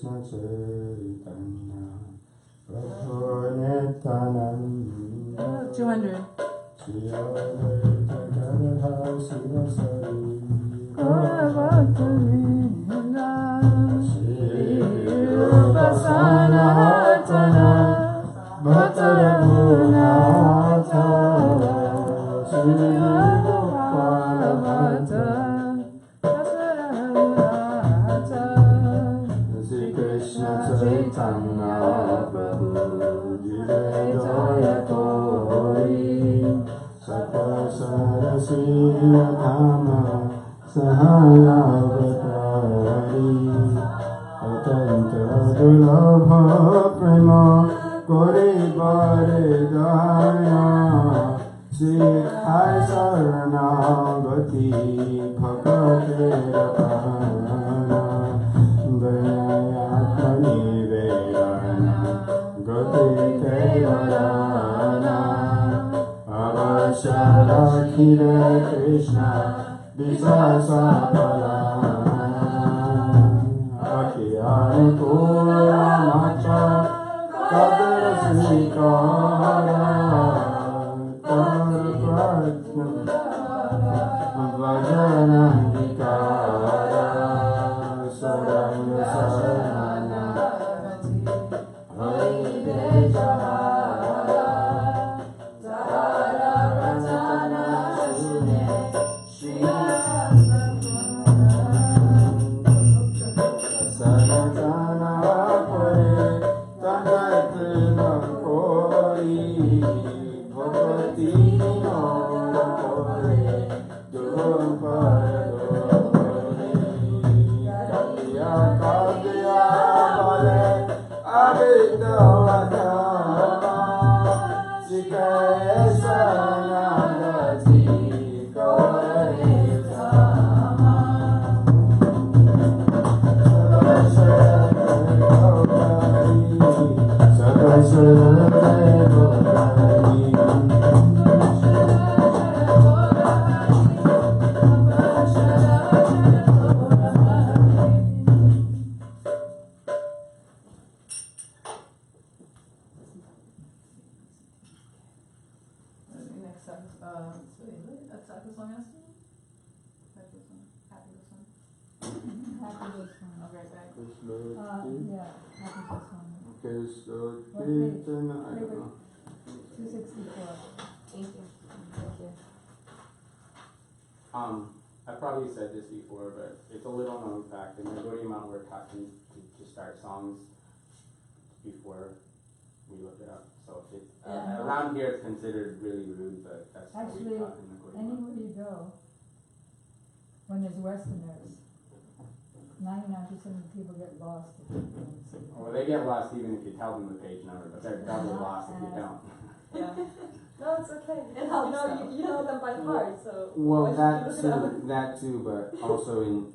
Krishna Chaitanya Prabhu Nityananda 200. Shri Advaita Gadadhar Sivasari Gauravatana Shri Rupa Sanatana Bhattaraghunatha Shri Gopalabhata Shri Krishna Chaitanya Prabhu Jivaya Tori Sakasarasi Adhama Sahayavatari Atanta Dulabha Prema Kori Bari Daya Sikhai Saranagati Bhakate Rapana Dayayatmani Vedana Gati Kevarana Avasharakhira Krishna Visasapala Akhiyanukura Macha Kadara Srikara Tarapratna Vajanandikara Saranga Sarana Haridejahara Tara Ratana Sune Shri Saratana Kore Tanatana Kori Bhakti no Kore Dumpara Dore Katiya Katiya Bale Abhidavadama Sikaya Sanagati Kore Sama Next time, that's the song I Happy this one. Happy this one. Happy this one. Okay, right. Yeah, happy this one. Krishna What Kirtana, I page? don't know. 264. Thank you. Thank you. I probably said this before, but it's a little known fact. In the Gaudiya Mount, we're talking to start songs before we look it up. So around here it's considered really rude, but that's how we Actually, talk in the Gaudiya Mount. anywhere you go, when there's Westerners, 99% of the people get lost if you don't see them. Well, they get lost even if you tell them the page number, but they're double lost if you don't. Yeah. No, it's okay. It helps, you know them by heart, so Well, why that should you look it up? too, but also in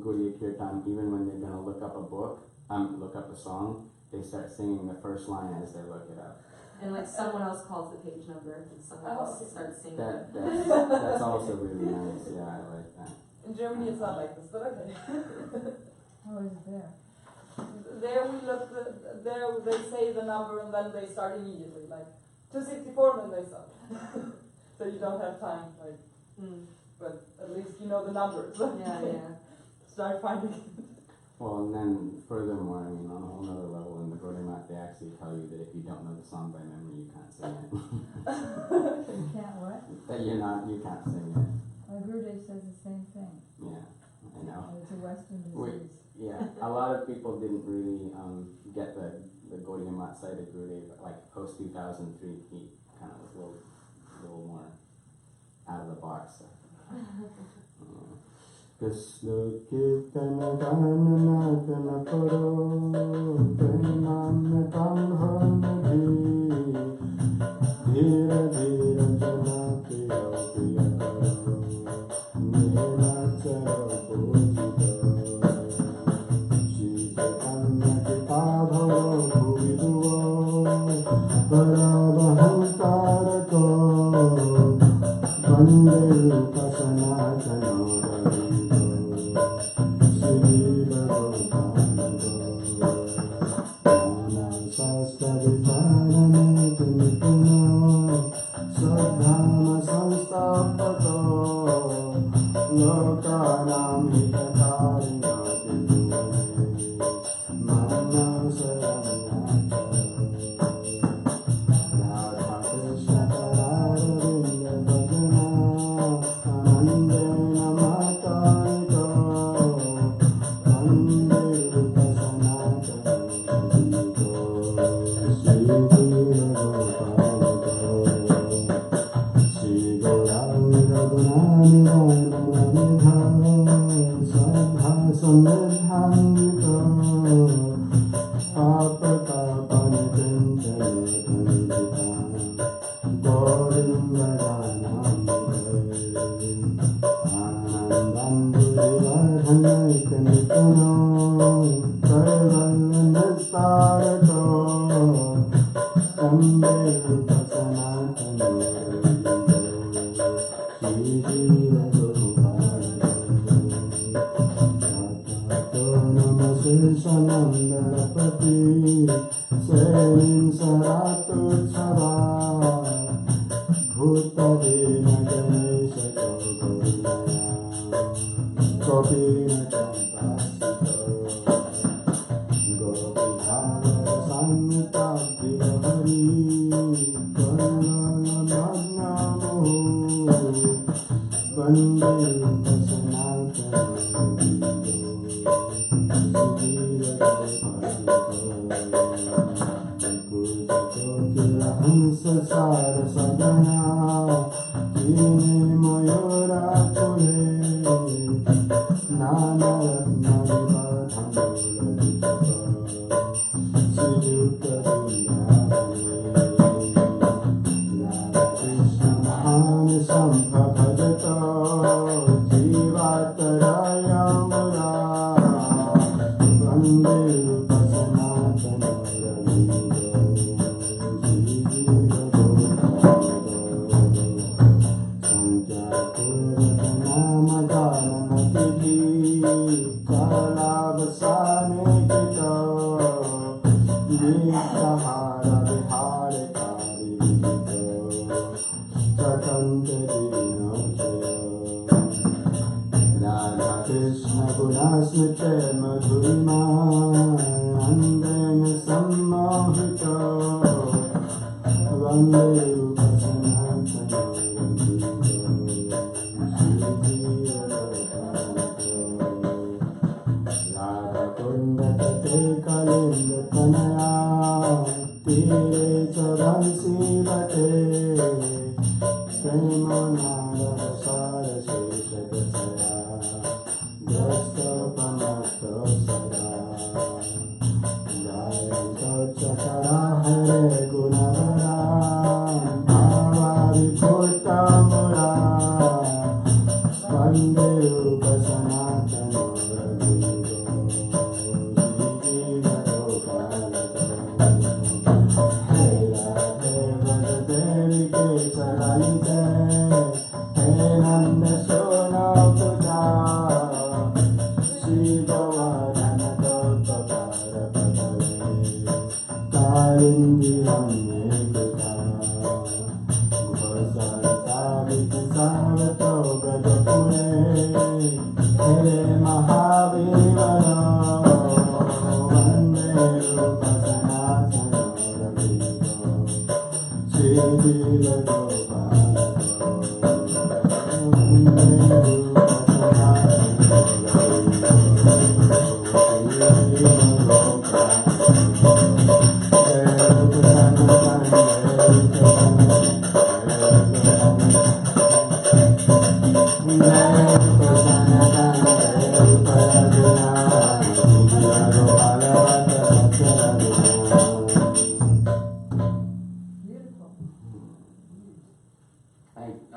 Gaudiya Kirtan, even when they're gonna look up a book, look up a song, they start singing the first line as they look it up. And like someone else calls the page number and someone else starts singing. That's also really nice. Yeah, I like that. In Germany it's not like this, but okay. How is it there? There we look, there they say the number and then they start immediately, like 264 and then they stop. So you don't have time, like, but at least you know the numbers. Yeah. Start finding it. Well, and then furthermore, I mean, on a whole nother level in the Gaudiya Math, they actually tell you that if you don't know the song by memory, you can't sing it. You can't what? That you can't sing it. My Gurudev says the same thing. Yeah, I know. It's a Western Wait. disease. Yeah, a lot of people didn't really get the Gaudiya Math side of Gurudev, but like post 2003, he kind of was a little more out of the box. Krishna Kirtana Gananatana Karo Pranam Tambhanidhi Dhira Dhira Jana Priya Priya Karo Nila Charo Pujita Shri Chaitanya Kita Bhavo Bhuviduva Paravahantarako Vande Rupa Sanatana Shri Bhagavatam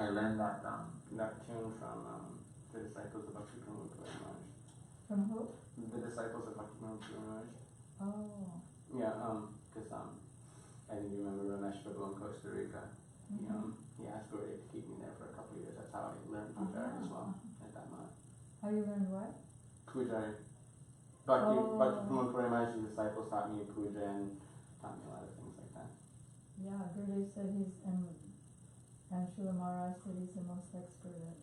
I learned that tune from the disciples of Bhakti From who? The disciples of Bhakti Oh. Yeah, because I think you remember Ramesh Prabhu in Costa Rica. He asked Gauri to keep me there for a couple of years. That's how I learned Pujari as well at that moment. How you learned what? Pujari. Bhakti Purama's disciples taught me puja and taught me a lot of things like that. Yeah, Gurudev said he's, and Srila Maharaj said he's the most expert at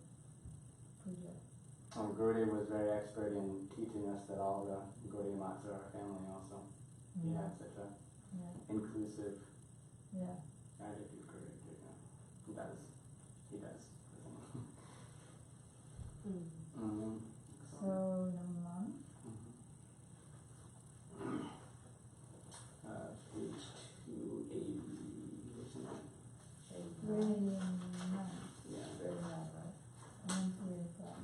puja. Guru was very expert in teaching us that all the Gaudiya mats are our family also. He had such a inclusive attitude, Guru. He does. So, number one. Page 280, isn't it? Really nice. Yeah. Very nice, right? And 3 o'clock.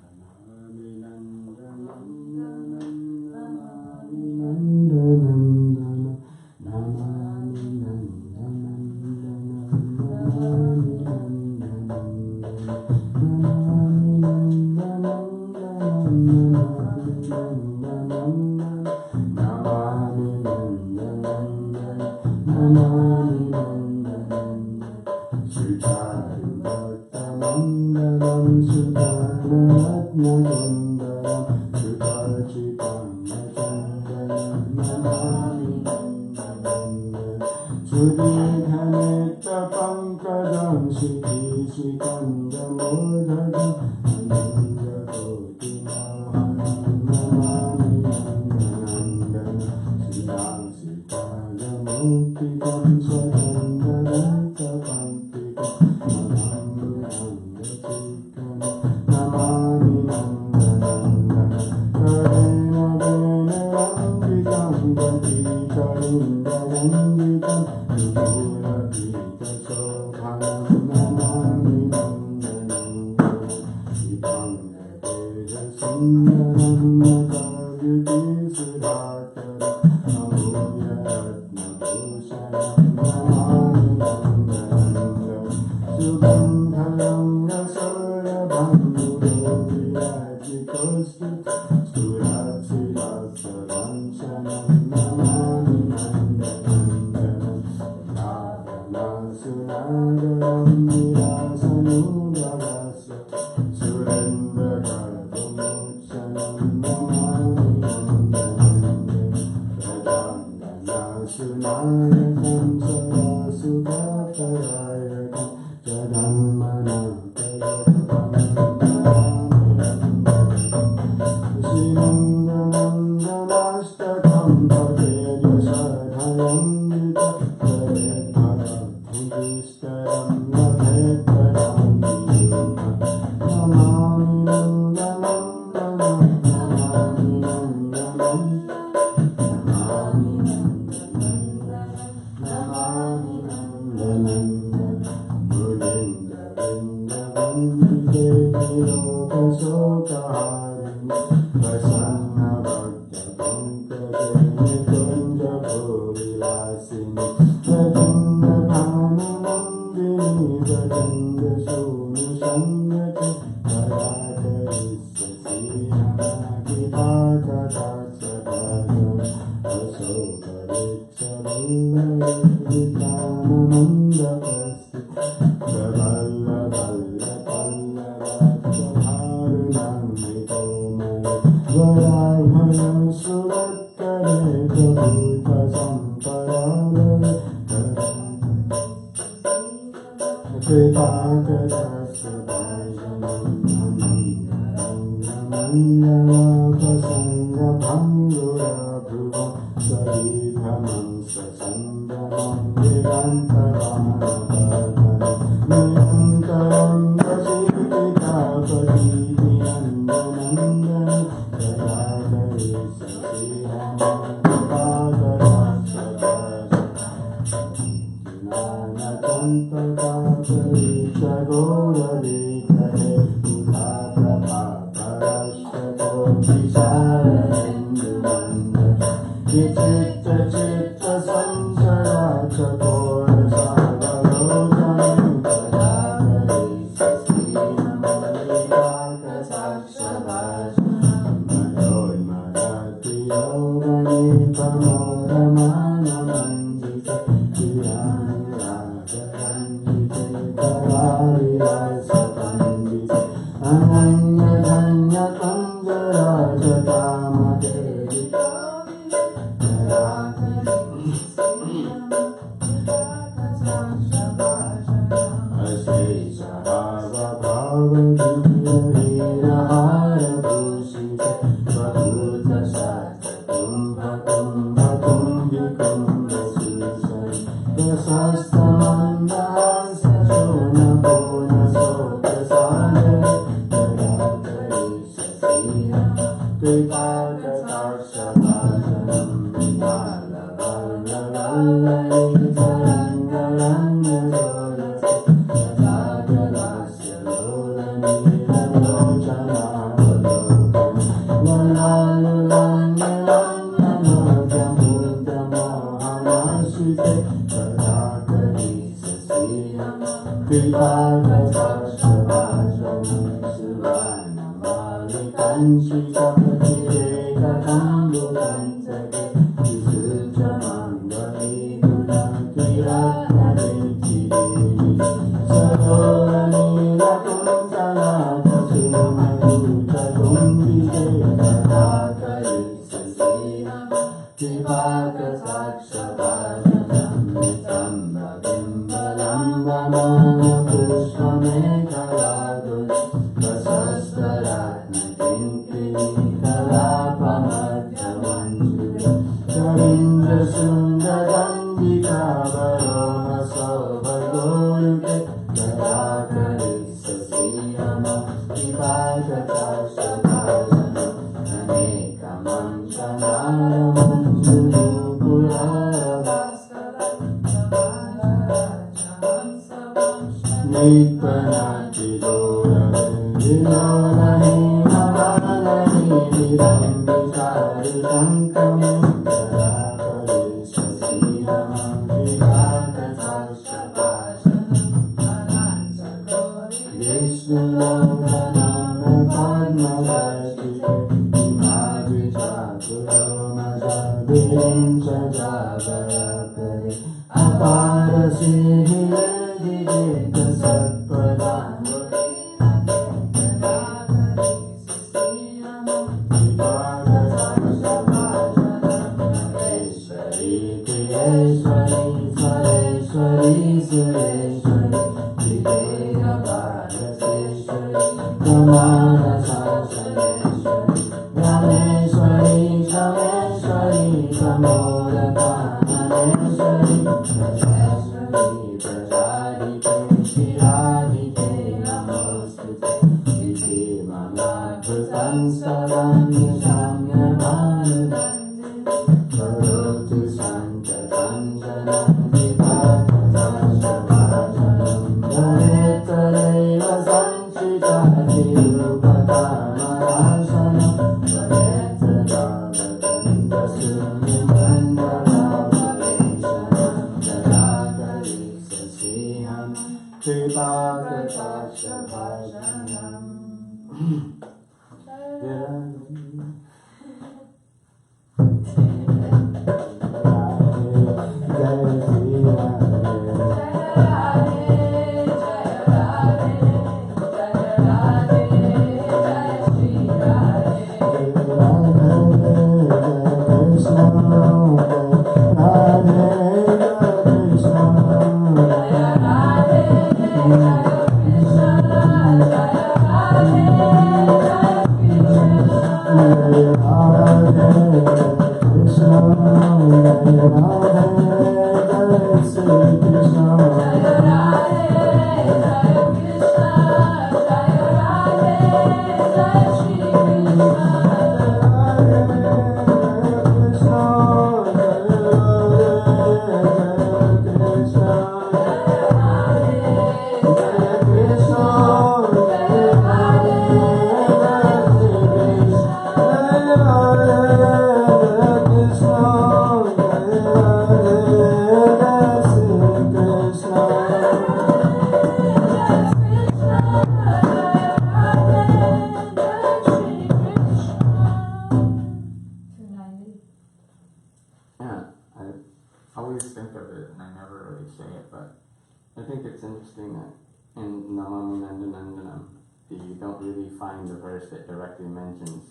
That directly mentions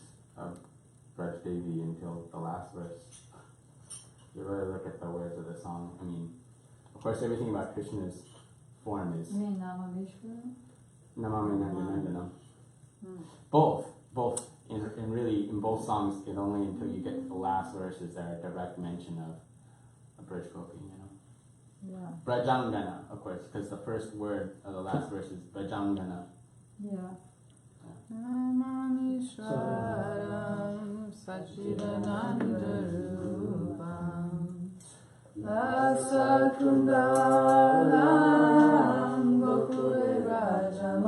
Braj Devi until the last verse. You really look at the words of the song. I mean, of course, everything about Krishna's form is You mean Namameshwara? Namami Nandanandanam. Both. In really, in both songs, it's only until you get to the last verse is there a direct mention of a Braj Gopi, you know. Yeah. Brajangana, of course, because the first word of the last verse is Brajangana. Yeah. Namami Shwaram Sachidanandarupam Asakundalam Gokule Rajamanam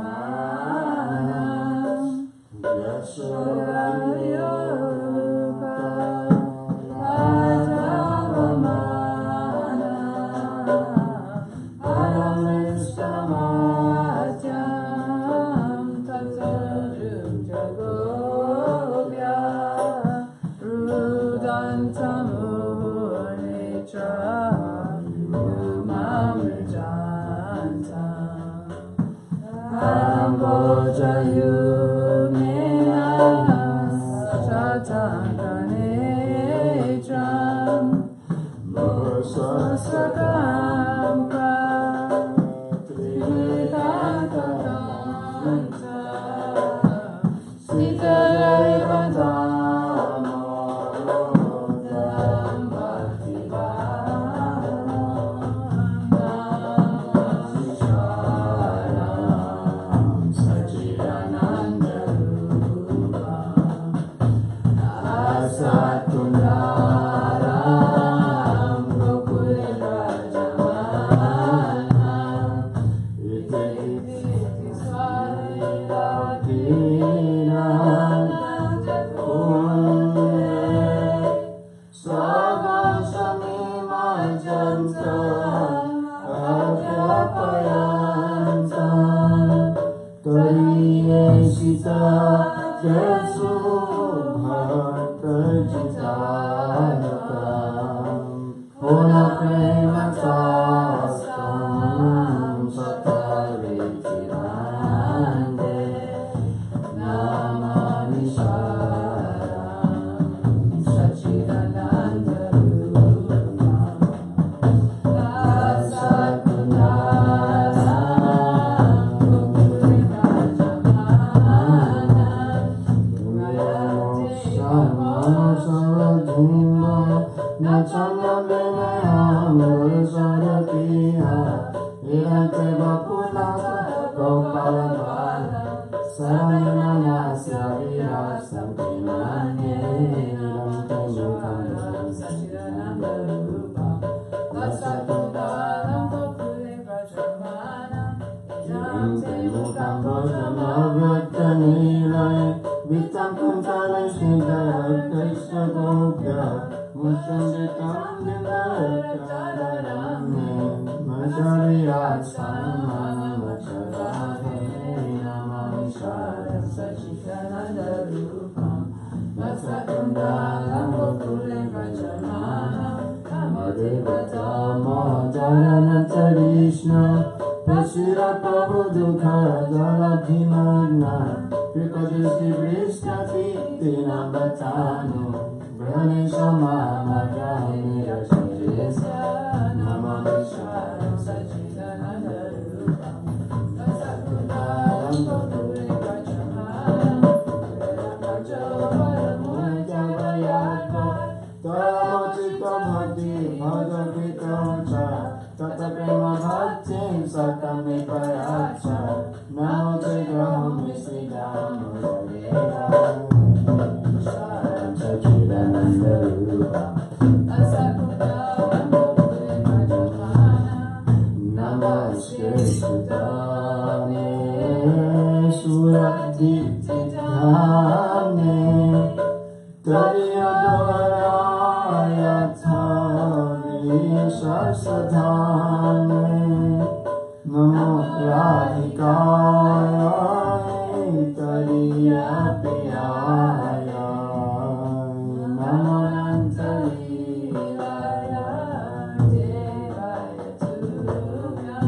Yashodayoga Rajavamanam Aramistamatyam Tatajum Jagobhya Rudantamuritra Umamrijantam Ambojayunena Shatankanetram Bhusasakam Pratritatanta Sitarayvatamodam Bhaktivanam Sachidanandarupam Asatundaram Gokule Rajamanam Iti Swaridavadinam Jagunne Svagoshamimajanta Akhyapayantam Tariyeshita Jesu Bhartajitanakam Puna Prematastam Sataritirande Namani Sharam Sachidanandarupam Asakundaram Gokule Rajamanam Saradhima Nachanya Vinayam Saratiha Irante Bapunata Gopalabala Saranasya Virasam Vinanye Irante Mukaram Sachidanandarupam Asakundaram Gokule Rajamanam Irante Mukam Bhajamavattanilaya Vitam Kuntala Shindara Krishna Gopya Mushanditam Vindarataramme Majariyasam Macharadhane Namami Sharam Sachidanandarupam Asakundalam Gokule Rajamanam Kamadevata Jaranantarishna Pashira Prabhu Dukha Jalabhimagna Kripajasti Vrishkati Dinabatano Granesha Mahamajani Yashajesya Namami Sharam Sachidanandarupam Asakundalam Gokule Rajamanam Rajavaramujavayatva Tamachita Bhakti Bhagavita Cha Tata Prema Bhakti Satame Paracha Namo Tegraham Sridham Sharam Sachidanandarupam Asakundalam Gokule Rajamanam Namaste Sudame Suraditithane Tariyadvarayathavi Shasadhane Namo Radhikaya Tariyapiyaya Namo Nantariraya Devaya Tuvya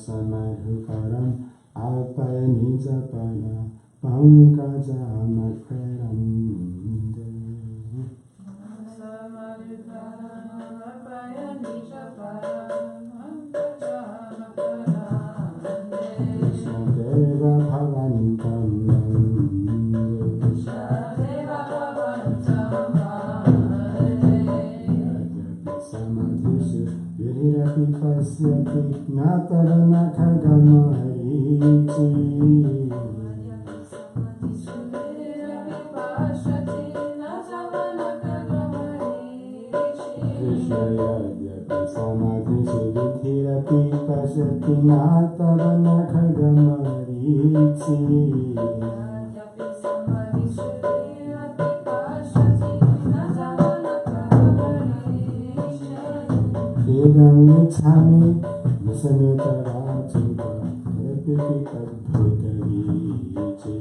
Samadhukaram alpayanijapana pankajamakeram Deva Bhavantam Samadhishu Virirapi Pasyati Natarana Khagamarichi Krishna Samadhishu Virirapi Pasyati Natarana Khagamarichi Idam Nichami Visamyatarachuta Epiti Adbhutaviche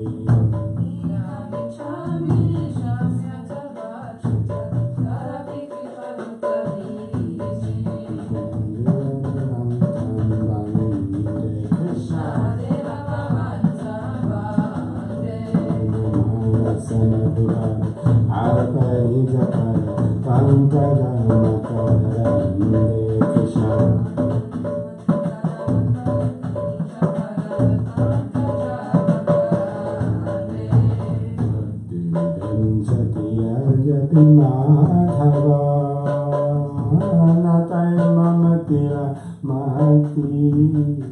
Madhava Natai Mamatila Mati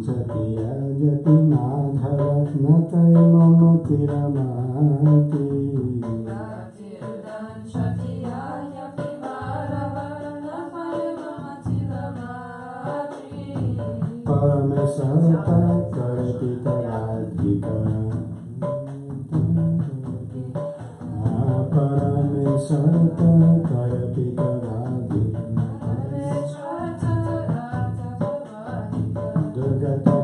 Satya Jati Madhava Natai Mamatila Mati Paramesarta Karpita Radhika Paramesarta Karpita Radhika Durgata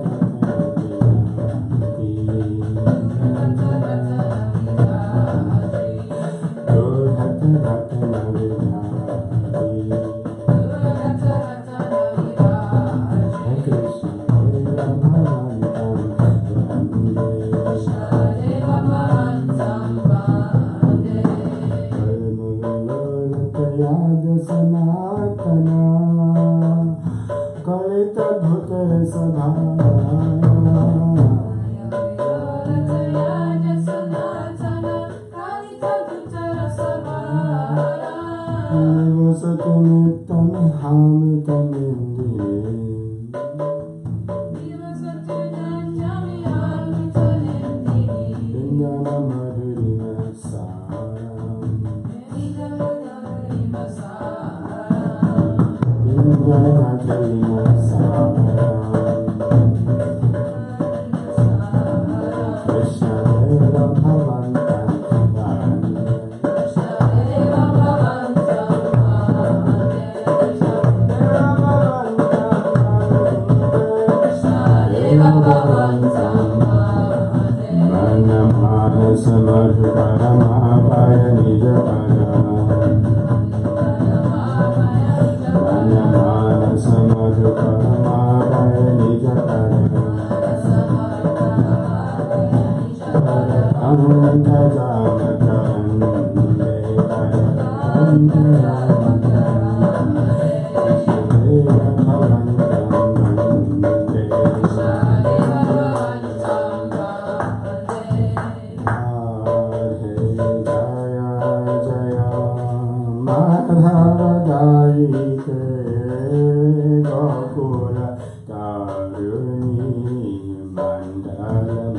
Sanatana Kalita Bhutara Sadhana Nivasatu Nittam Hamitam Indire Vindana Madhurima Saram Vindana Madhurima Saram Krishna Deva Bhavantam Samadhukaramapaya nijapana Vanyamana Samadhukaramapaya nijapana Ankajamakaram Madhavadaike Gokula Karuni Mandala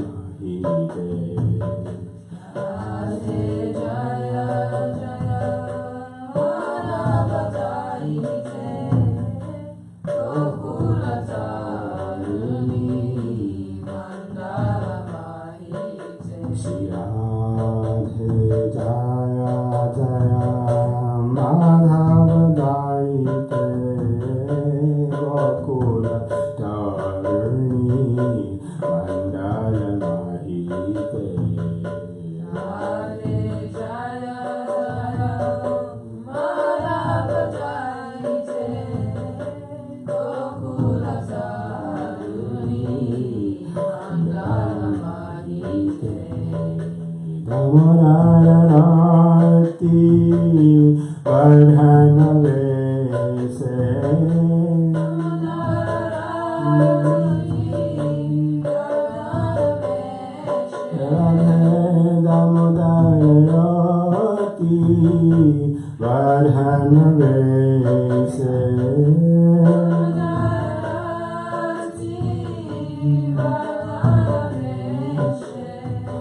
Damodarati Vardhanavese Damodarati Vardhanavese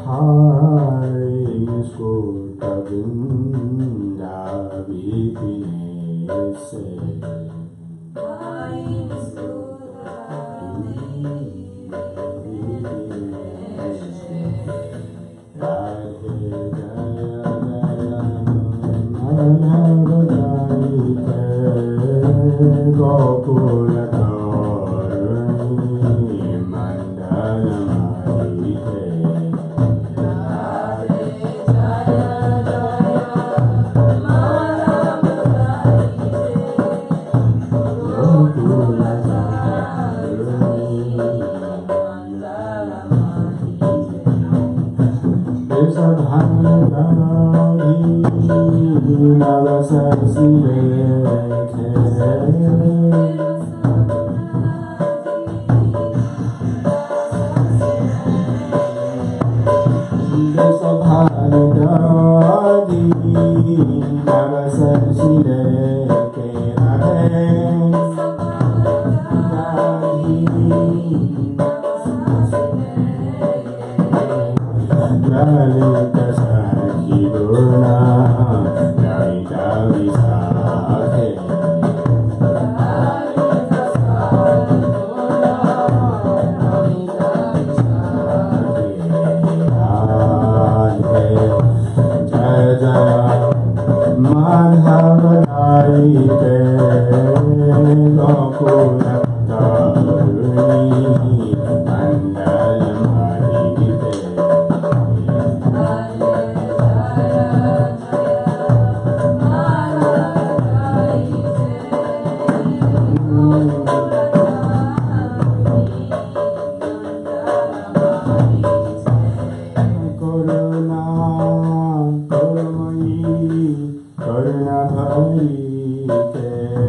Hari Sutta Vinda Vipinese Radhe Jaya Jaya Madhavadayite Gokula Taurani Mandalamayite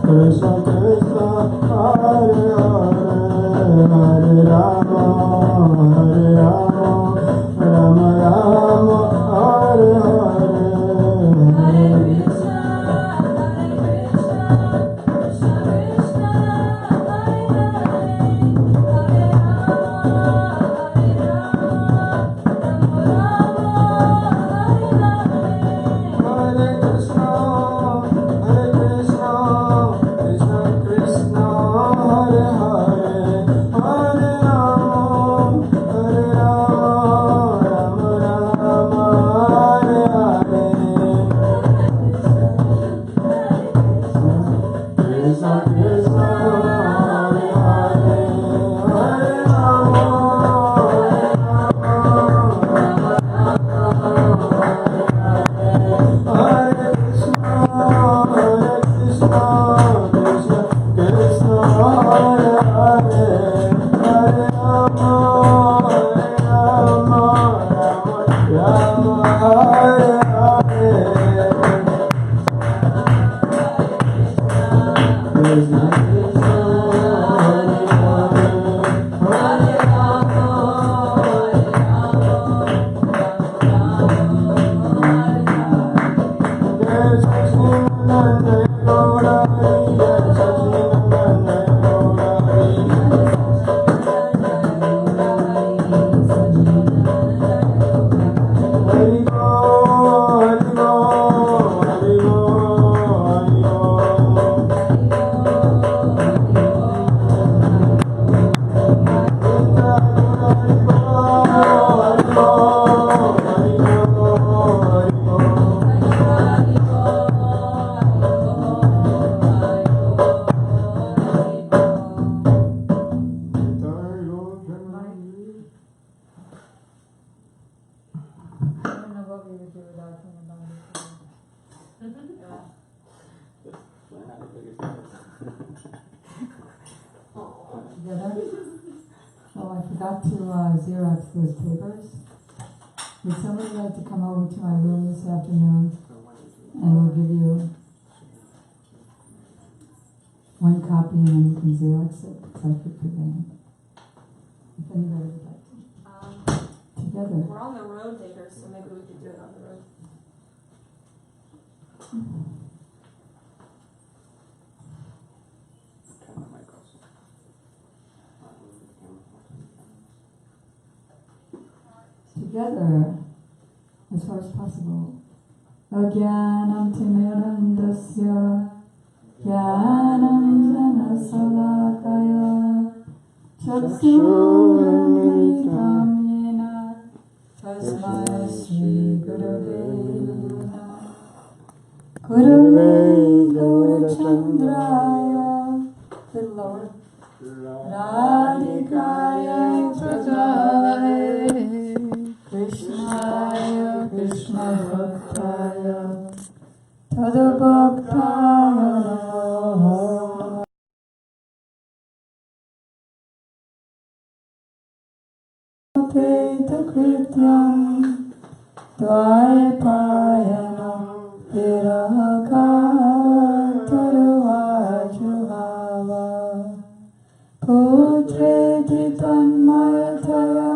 Krishna Krishna Xerox those papers. Would somebody like to come over to my room this afternoon and we'll give you one copy and then you can Xerox it because I could prevent it. If anybody would like to. Together. We're on the road takers, so maybe we could do it on the road. Together, as far as possible. Ajnanam timirandasya jnanam salakaya chakshurumilitam yena tasmai shri gurave namah gurave gaurachandraya the Lord Radhikaya Prajale Krishnaya Krishna Bhaktaya Tadabhaktaya Peta Krityam Dvaipayanam Virakatarvajuhava Putreti Tanmayataya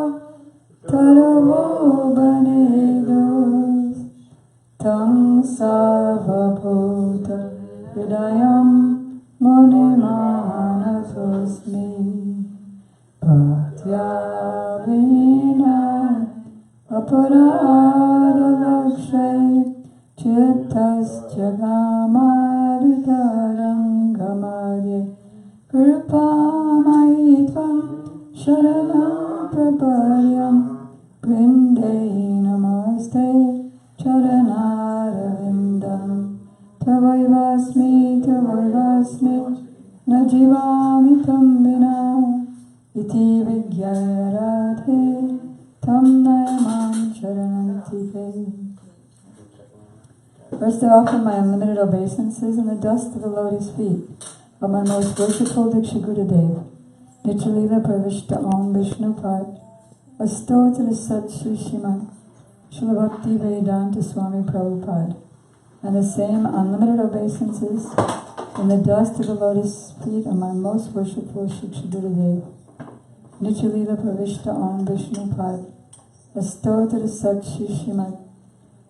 Taravo Banedos Tam Sarvabhuta Hridayam Munimanasosmi Bhatyavina Aparadalakshay Chittasya Gamaritarangamade Kripamaitvam Sharanam Praparyam Prinde Namaste Charanarvindam Tavaivasmi Najivami Tam Vina Iti Vigyarate Tam Nayamam Charanantike. First I offer my unlimited obeisances and the dust of the lotus feet of my most worshipful Diksha Gurudev, Nichalila Pravishta Om Vishnupad, Astotra Sat Sri Srimad Srila Bhakti Vedanta Swami Prabhupada, and the same unlimited obeisances In the dust of the lotus feet of my most worshipful Shikshaguradev, Nityalila Pravishta Om Vishnu Pad, Astotra Sat Shishimad,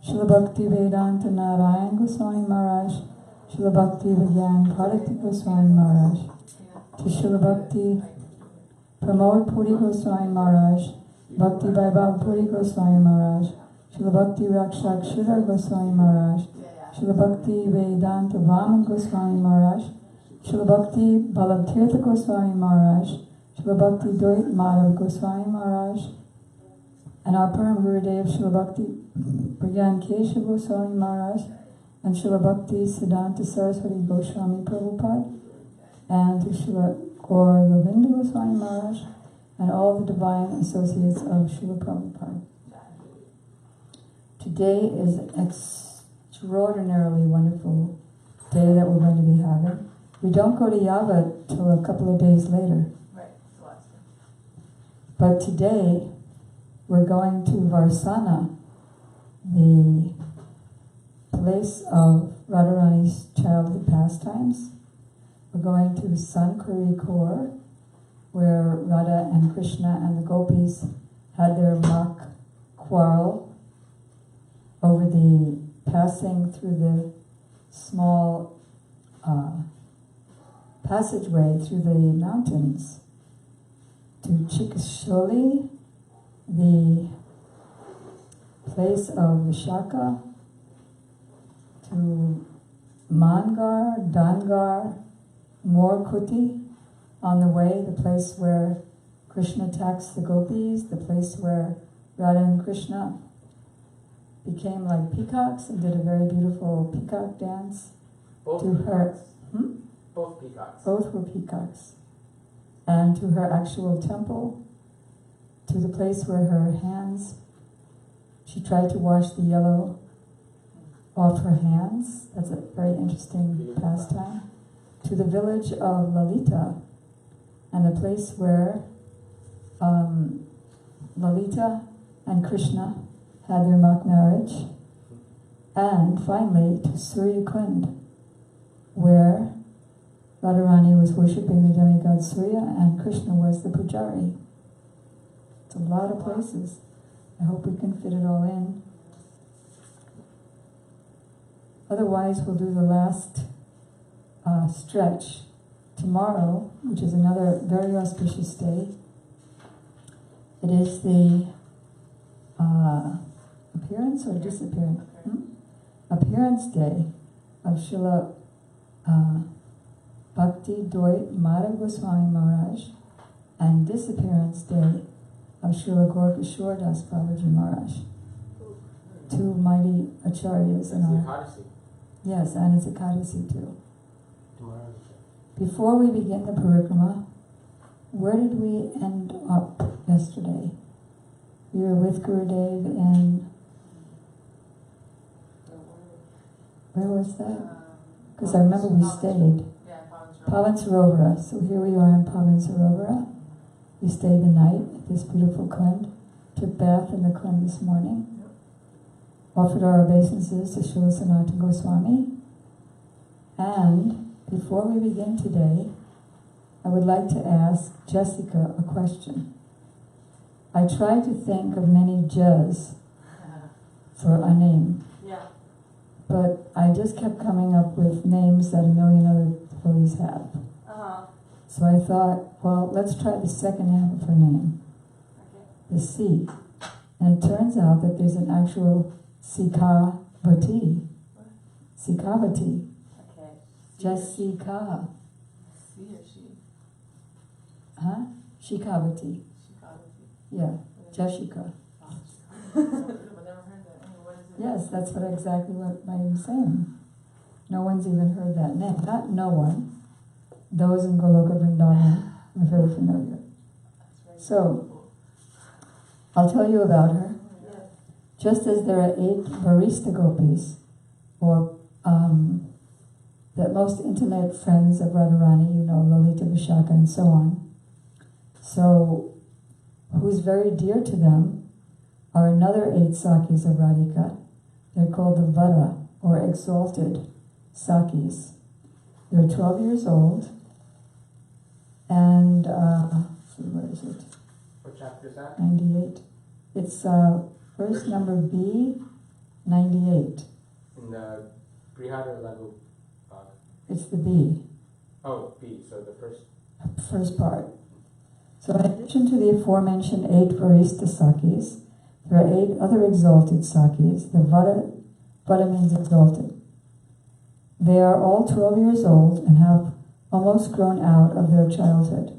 Srila Bhakti Vedanta Narayan Goswami Maharaj, Srila Bhakti Vigyan Bharati Goswami Maharaj, to Srila Bhakti Pramod Puri Goswami Maharaj, Bhakti Vaibhav Puri Goswami Maharaj, Srila Bhakti Rakshak Shridhar Goswami Maharaj, Srila Bhakti Vedanta Vaman Goswami Maharaj, Srila Bhakti Balatirtha Goswami Maharaj, Srila Bhakti Doit Madhav Goswami Maharaj, and our Param Gurudev Srila Bhakti Pragyan Keshav Goswami Maharaj, and Srila Bhakti Siddhanta Saraswati Goswami Prabhupada, and to Srila Gaur Govinda Goswami Maharaj, and all the divine associates of Srila Prabhupada. Today is an extraordinarily wonderful day that we're going to be having. We don't go to Yava till a couple of days later. Right, it's the last one. But today, we're going to Varsana, the place of Radharani's childhood pastimes. We're going to Sankari Kaur, where Radha and Krishna and the gopis had their mock quarrel over the passing through the small passageway through the mountains. To Chikasholi, the place of Vishaka, to Mangar, Dangar, Morkuti, on the way, the place where Krishna attacks the gopis, the place where Radha and Krishna became like peacocks and did a very beautiful peacock dance. Both to her. Both peacocks. Both were peacocks. And to her actual temple, to the place where her hands, she tried to wash the yellow off her hands. That's a very interesting pastime. To the village of Lalita, and the place where Lalita and Krishna had their mock marriage. And finally to Surya Kund, where Radharani was worshipping the demigod Surya and Krishna was the pujari. It's a lot of places. I hope we can fit it all in. Otherwise, we'll do the last stretch tomorrow, which is another very auspicious day. It is the appearance or disappearance? Appearance day of Srila Bhakti Doit Madhav Goswami Maharaj, and disappearance day of Srila Gorkishore Das Babaji Maharaj. Two mighty acharyas in our... Yes, and it's Ekadasi too. Before we begin the parikrama, where did we end up yesterday? We were with Gurudev in... Where was that? Because I remember we stayed. Pavan Sarovara. So here we are in Pavan Sarovara. We stayed the night at this beautiful kund. Took bath in the kund this morning. Offered our obeisances to Srila Sanatana Goswami. And before we begin today, I would like to ask Jessica a question. I tried to think of many Jas for a name. Yeah. But I just kept coming up with names that a million other devotees have. So I thought, well, let's try the second half of her name, the C. And it turns out that there's an actual Sikhavati. Sikhavati. Okay. Just Sika. C or she? Huh? Shikhavati. Yeah, Jashika. But never heard that. What is it? Yes, that's exactly what I'm saying. No one's even heard that name. Not no one. Those in Goloka Vrindavan are very familiar. So, I'll tell you about her. Just as there are 8 barista gopis, or the most intimate friends of Radharani, you know, Lalita, Vishaka, and so on. So, who's very dear to them are another 8 Sakis of Radhika. They're called the Vara, or exalted Sakis. They're 12 years old, and where is it? What chapter is that? 98. It's verse number B, 98. In the Brihad or Lagu Bhag? It's the B, Oh, B, so the first part. So in addition to the aforementioned 8 Varista Sakis, there are 8 other exalted Sakis. The Vada means exalted. They are all 12 years old and have almost grown out of their childhood.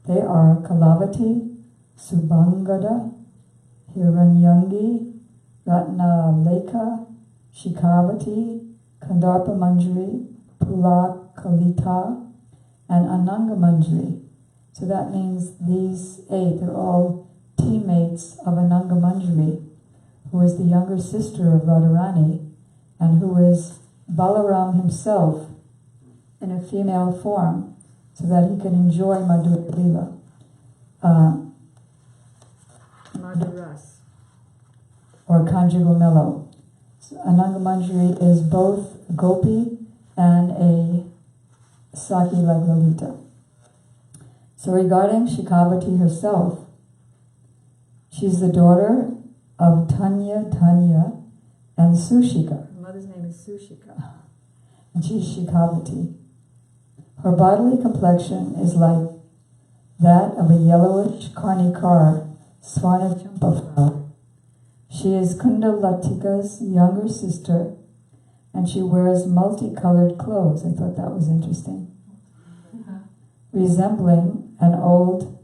They are Kalavati, Subangada, Hiranyangi, Ratnaleka, Shikavati, Kandarpa Manjari, Pulakalita, and Ananga Manjari. So that means these 8, they're all teammates of Ananga Manjari, who is the younger sister of Radharani, and who is Balaram himself in a female form, so that he can enjoy Madhurya Lila. Madhuras, or conjugal mellow. So Ananga Manjari is both a gopi and a Saki like Lalita. So regarding Shikavati herself, she's the daughter of Tanya and Sushika. Her mother's name is Sushika, and she's Shikavati. Her bodily complexion is like that of a yellowish Karnikar Swarna Champa flower. She is Kundalatika's younger sister, and she wears multicolored clothes. I thought that was interesting. Resembling an old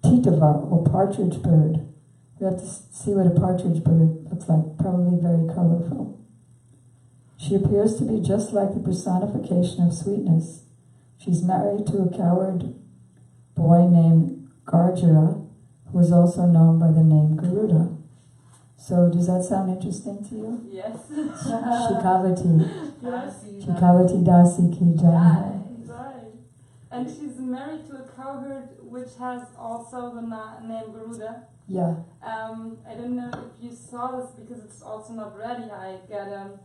titava, or partridge bird. We have to see what a partridge bird looks like, probably very colorful. She appears to be just like the personification of sweetness. She's married to a coward boy named Garjara, who is also known by the name Garuda. So does that sound interesting to you? Yes. Shikavati. Yes. Shikavati Dasi ki jai. Right. And she's married to a cowherd which has also the name Garuda. Yeah. I don't know if you saw this because it's also not ready. I got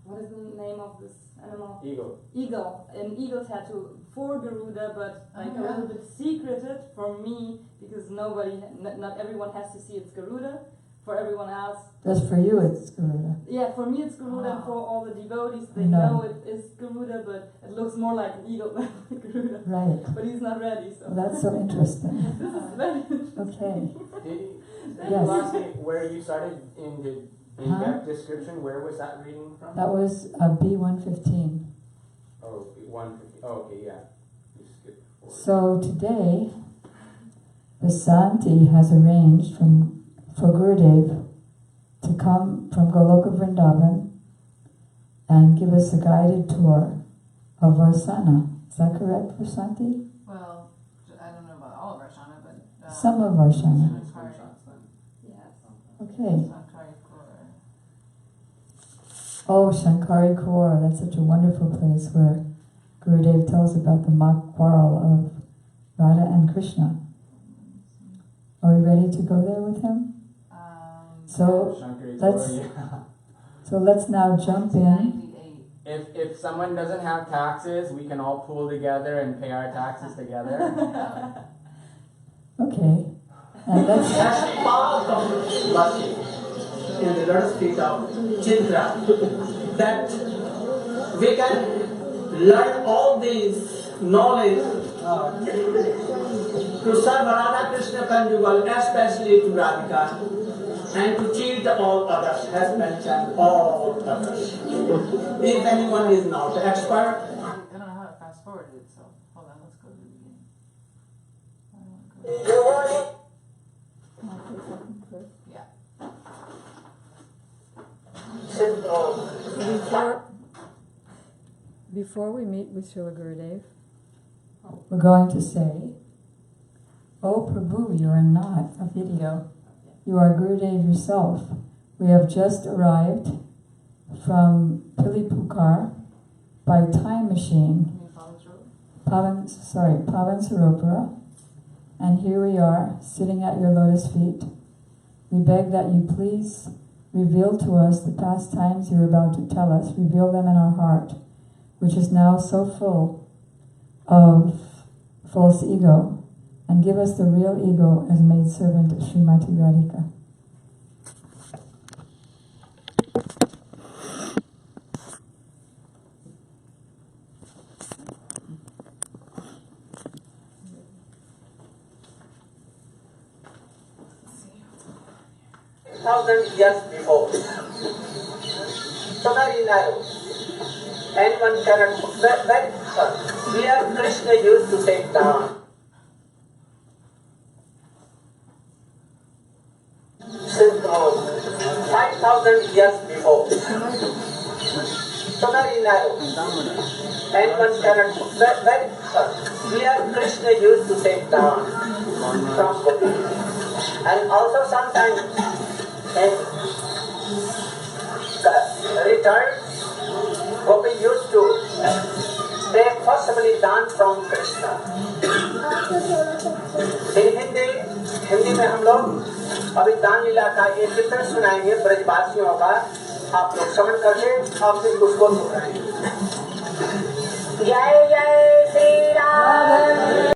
what is the name of this animal? Eagle. Eagle. An eagle tattoo for Garuda, but like a little bit secreted for me because not everyone has to see it's Garuda. For everyone else. Just for you, it's Garuda. Yeah, for me it's Garuda, and for all the devotees, they know it is Garuda, but it looks more like an eagle than Garuda. Right. But he's not ready, so. Well, that's so interesting. This is very interesting. Okay. Did Yes. you ask me where you started in the in-depth description? Where was that reading from? That was B115. Oh, 150. Oh, okay, yeah. You skipped forward. So today, the Santi has arranged for Gurudev to come from Goloka Vrindavan and give us a guided tour of Varsana. Is that correct, Varsanti? Well, I don't know about all of Arshana, but Some of Varsana. Yes. Okay. Oh, Shankari Kaur. That's such a wonderful place where Gurudev tells about the mock quarrel of Radha and Krishna. Are we ready to go there with him? So let's now jump in. If someone doesn't have taxes, we can all pool together and pay our taxes together. Okay. And let's As part of worship in the lotus feet of Chindra, that we can learn all these knowledge to serve Radha Krishna conjugal, especially to Radhika, and to cheat all others, as mentioned, all others. If anyone is not expert, I don't know how to fast forward it, so hold on, let's go to the beginning. Before we meet with Srila Gurudev, we're going to say, "Oh Prabhu, you are not a video. You are Gurudev yourself. We have just arrived from Pilipukar by time machine, Pavan Saropara, and here we are sitting at your lotus feet. We beg that you please reveal to us the pastimes you're about to tell us. Reveal them in our heart. which is now so full of false ego, and give us the real ego as maidservant of Srimati Radhika. Thousand years before. So very narrow. And one cannot, very fun. Here Krishna used to take down. Since 5,000 years before. So very narrow. And one cannot, very fun. Here Krishna used to take down from Gopi. And also sometimes return, Gopi used to take forcibly दान from Krishna. Hindi में हम लोग अभी दान लीला का एक कीर्तन सुनाएंगे ब्रजवासियों का, आप लोग श्रवण करके और फिर उसको सुनाएंगे। जय जय श्री राम।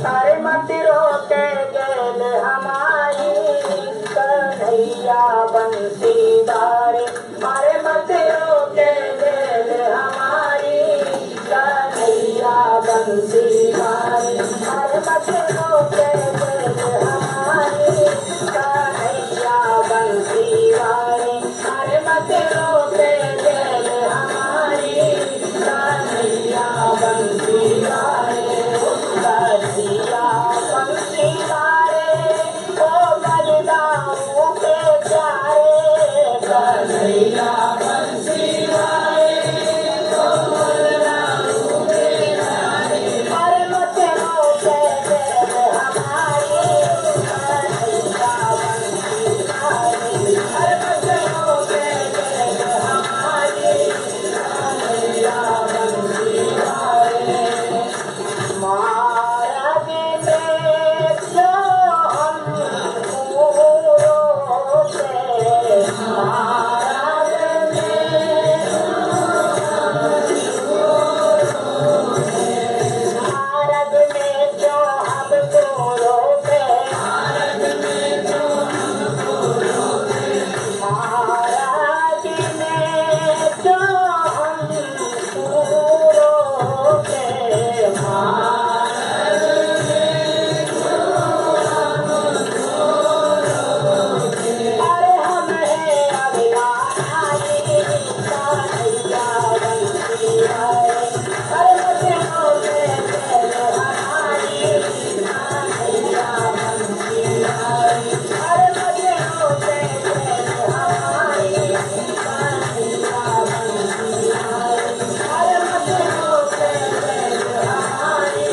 तारे मंदिरों के गेल हमारी कन्हैया बंसीदारे, तारे मंदिरों के गेल हमारी कन्हैया बंसीदारे, तारे मंदिरों के गेल हमारी कन्हैया बंसीदारे, तारे मंदिरों के गेल हमारी कन्हैया बंसीदारे। कन्हैया बंसीवारे, ओ बलिदाऊ के प्यारे, कन्हैया बंसीवारे, ओ बलिदाऊ के प्यारे, हर मचलों के गेल हमारी कन्हैया बंसीवारे, हर मचलों के गेल हमारी कन्हैया बंसीवारे। महाराज ने जो हमको रोके, महाराज ने महाराज ने जो हमको रोके, महाराज ने जो हमको रोके, महाराज ने जो हमको रोके, अरे हम है अभिलाषी कन्हैया बंसीवारे, अरे मचलों के गेल हमारी कन्हैया बंसीवारे, अरे मचलों के गेल हमारी कन्हैया बंसीवारे, अरे मचलों के गेल हमारी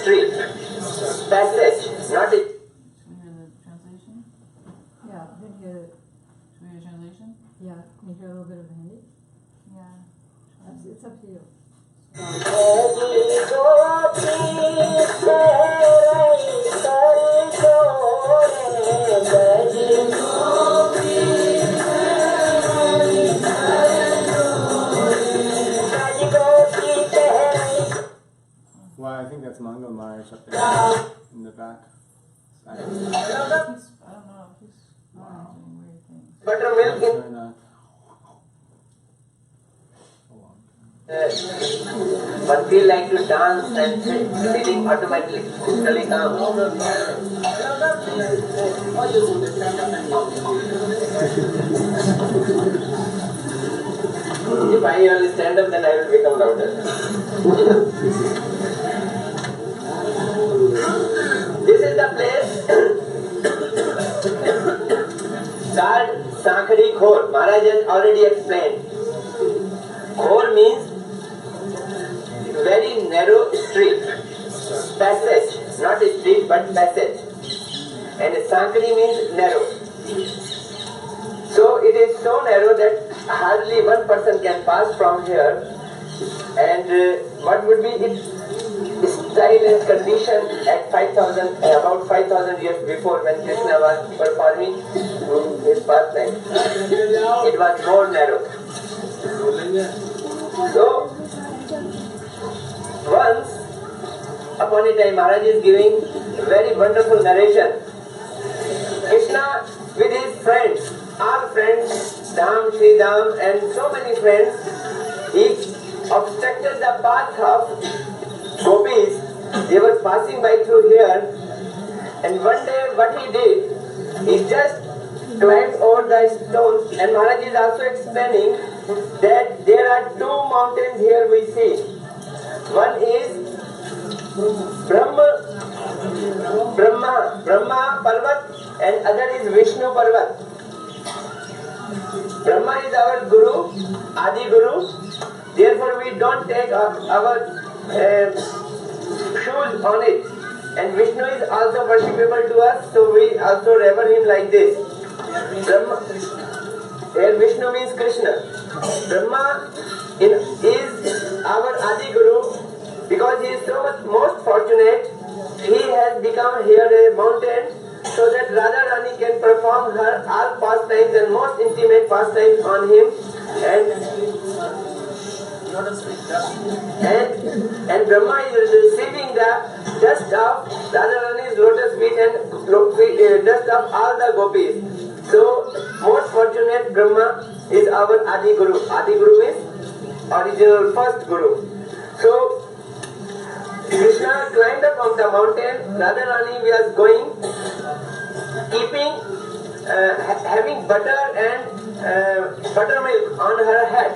street. Passage, not a... Should we hear the translation? Yeah, I can hear it. Should we hear the translation? Yeah, can you hear a little bit of Hindi? Yeah. It's up to you. Well, I think that's Mangal Maharaj up there in the back. I don't know if he's doing weird things. Buttermilk in... Turn on. One feel like to dance and feeling automatically calm. If I only stand up, then I will become louder. This is the place called Sankhari Khor. Maharaj has already explained. Khor means very narrow street, passage, not a street but passage. And Sankhari means narrow. So it is so narrow that hardly one person can pass from here. And what would be its style and condition at about 5,000 years before, when Krishna was performing his pastime? It was more narrow. So once upon a time, Maharaj is giving very wonderful narration. Krishna with his friends, all friends, Dham, Sri Dham, and so many friends, he obstructed the path of gopis. They were passing by through here, and one day what he did, he just climbed over the stones, and Maharaj is also explaining that there are two mountains here we see. One is Brahma Parvat, and other is Vishnu Parvat. Brahma is our Guru, Adi Guru. Therefore we don't take our shoes on it. And Vishnu is also worshipable to us, so we also revere him like this. Here Vishnu means Krishna. Brahma is our Adi Guru, because he is so much most fortunate. He has become here a mountain, so that Radharani can perform her all pastimes and most intimate pastimes on him. And Brahma is receiving the dust of Radharani's lotus feet and dust of all the gopis. So, most fortunate Brahma is our Adi Guru. Adi Guru is original first Guru. So, Krishna climbed up on the mountain. Radharani was going, having butter and buttermilk on her head.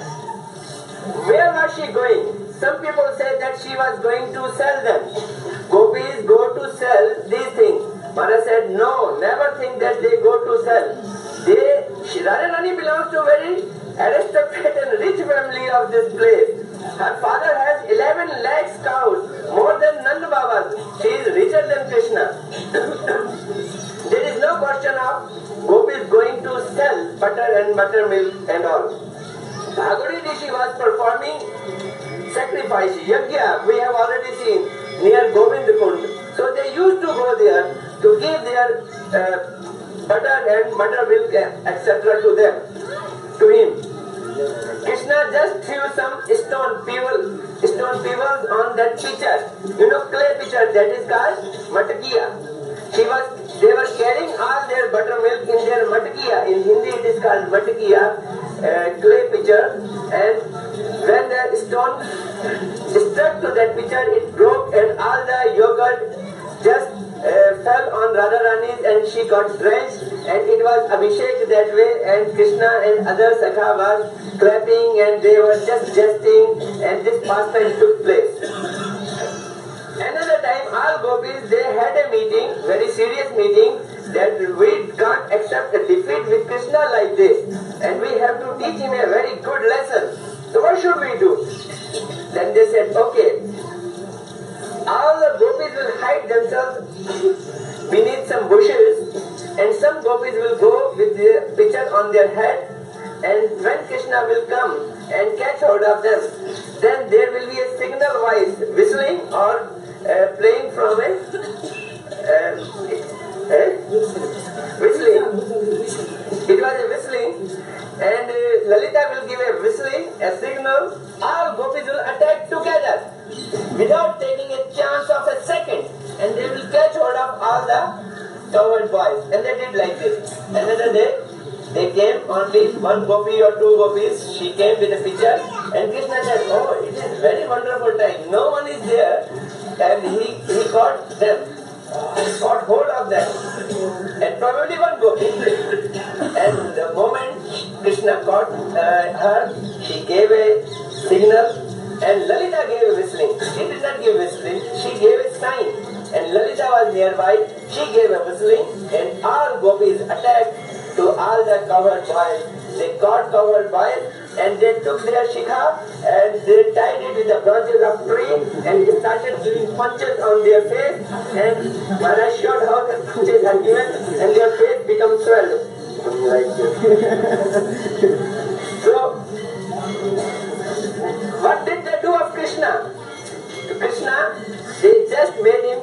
Where was she going? Some people say that she was going to sell them. Gopis go to sell these things. Maharaj said, no, never think that they go to sell. Radharani belongs to a very aristocratic and rich family of this place. Her father has 11 lakhs cows, more than Nanda Baba's. She is richer than Krishna. There is no question of gopis going to sell butter and buttermilk and all. Bhagavati Rishi was performing sacrifice, yajna, we have already seen, near Govind Kund. So they used to go there to give their butter and buttermilk, etc. to him. Krishna just threw some stone pebbles on that pitcher. You know, clay pitcher, that is called matkiya. They were carrying all their buttermilk in their matkiya. In Hindi it is called matkiya, clay pitcher. And when the stone struck to that pitcher, it broke and all the yogurt just fell on Radharani's and she got drenched, and it was Abhishek that way, and Krishna and other Sakha was clapping and they were just jesting, and this pastime took place. Another time all gopis, they had a meeting, very serious meeting, that we can't accept a defeat with Krishna like this, and we have to teach him a very good lesson. So what should we do? Then they said, okay, all the gopis will hide themselves beneath some bushes, and some gopis will go with their pitcher on their head, and when Krishna will come and catch hold of them, then there will be a signal voice whistling or playing from a whistling. It was a whistling, and Lalita will give a whistling, a signal. All gopis will attack together without taking a chance of a second, and they will catch hold of all the cowherd boys. And they did like this. Another day, they came, only one gopi or two gopis. She came with a pitcher, and Krishna said, "Oh, it is very wonderful time. No one is there," and he caught them. Got hold of them, and probably one gopi. And the moment Krishna caught her, she gave a signal, and Lalita gave a whistling. She did not give whistling, she gave a sign. And Lalita was nearby, she gave a whistling, and all gopis attacked to all the cowherd boys. They caught cowherd boys, and they took their shikha and they tied it with the branches of tree, and they started giving punches on their face, and when I showed how the punches are given, and their face becomes swelled like this. So what did they do of Krishna? To Krishna, they just made him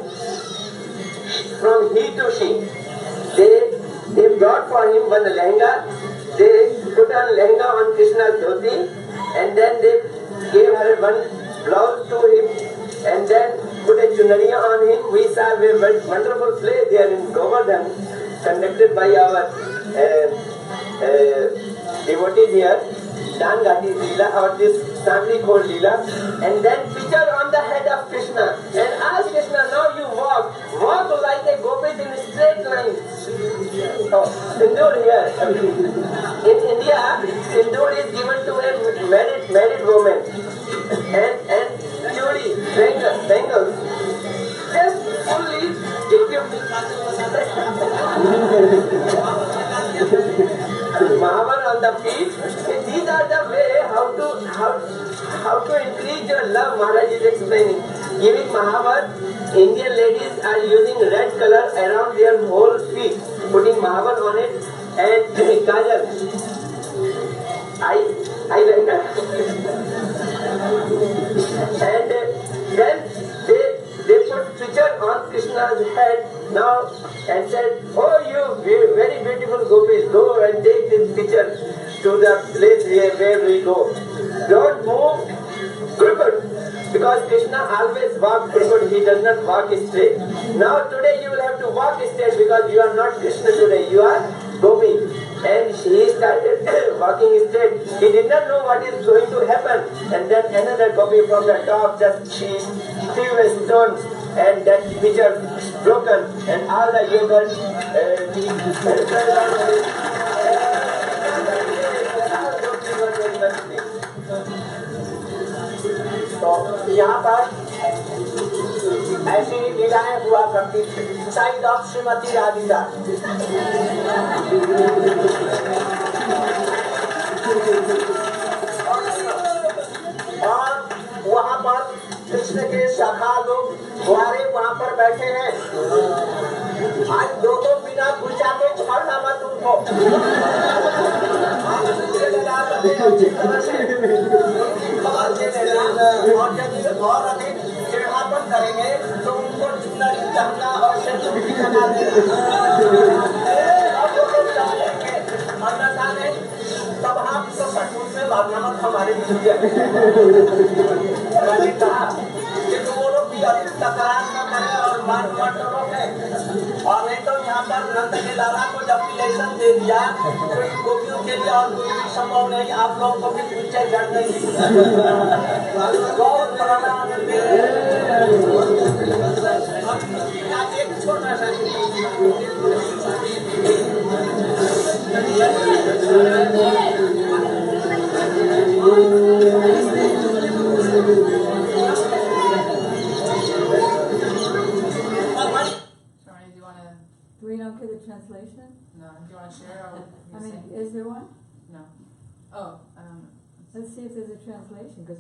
from he to she. They brought for him one lehenga. They put on lehenga on Krishna's dhoti, and then they gave her one blouse to him, and then put a chunariya on him. We saw a wonderful play there in Govardhan, conducted by our devotees here, Dan Gati Leela, or this family called Leela, and then picture on the head of Krishna, and ask Krishna, now you walk like a gopis in a straight line. Oh, sindoor here. In India, sindoor is given to a married woman, and chudi, bangles, just fully equipped. Mahavar on the feet. These are the way how to increase your love. Maharaj is explaining. Giving Mahavar, Indian ladies are using red color around their whole feet, putting Mahavar on it, and kajal, eyeliner, and then they put picture on Krishna's head now and said, "Oh, you very beautiful gopis, go and take this picture to the place where we go. Don't move crooked, because Krishna always walks crooked, he does not walk straight. Now today you will have to walk straight because you are not Krishna today, you are Gopi." And he started walking straight. He did not know what is going to happen. And then another Gopi from the top just she threw a stone, and that picture broken, and all the yogurt तो यहाँ पर ऐसी लीलाएं हुआ करती थी। Side of Shrimati Radhika. और वहाँ पर कृष्ण के सखा लोग द्वारे वहाँ पर बैठे हैं। आज दो बिना पूछा के छोड़ना मत उनको। अच्छी तरह से खबर दे देना, और जब और अधिक चिड़ापन करेंगे तो उनको चुनरी लहंगा और शेरवानी लगा देना। अब वो लोग चाहेंगे अन्यथा नहीं, तब आप तो सचमुच में भावनामत हमारे बीच मैंने कहा कि वो लोग भी अधिक तकरार न करें और बात रोके, और नहीं तो यहाँ पर नंद के लाला को जब इलेक्शन दे दिया तो इन गोपियों के लिए और कोई भी संभव नहीं, आप लोगों को भी पीछे जड़ नहीं। बहुत एक छोटा सा Do we not get a translation? No, do you want to share? Or I mean, is there one? No. Oh, let's Let's see if there's a translation, because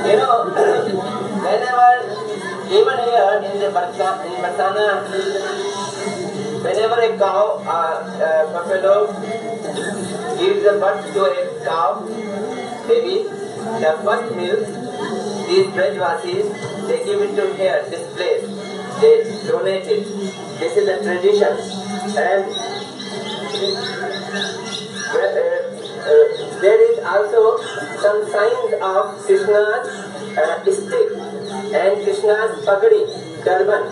You know, whenever, even here in Barsana, whenever a cow or buffalo gives a birth to a cow, baby, the first milk, these Brajvasis, they give it to here, this place. They donate it. This is a tradition. And there is also some signs of Krishna's stick and Krishna's pagadi, turban.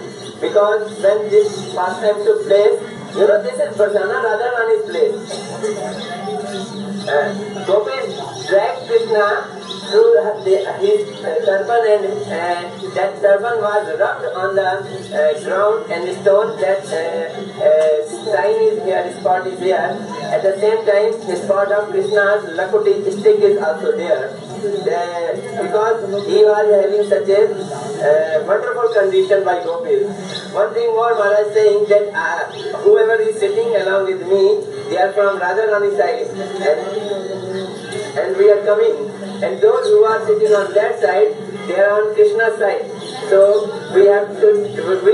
Because when this pastime took place, you know, this is Barsana Radharani's place. Gopis dragged Krishna through his turban, and that turban was rubbed on the ground and stone. That sign is here, spot is here. At the same time, the spot of Krishna's lakuti stick is also there. Because he was having such a wonderful condition by Gopis. One thing more, Maharaj saying that whoever is sitting along with me, they are from Radharani side, and we are coming. And those who are sitting on that side, they are on Krishna's side. So we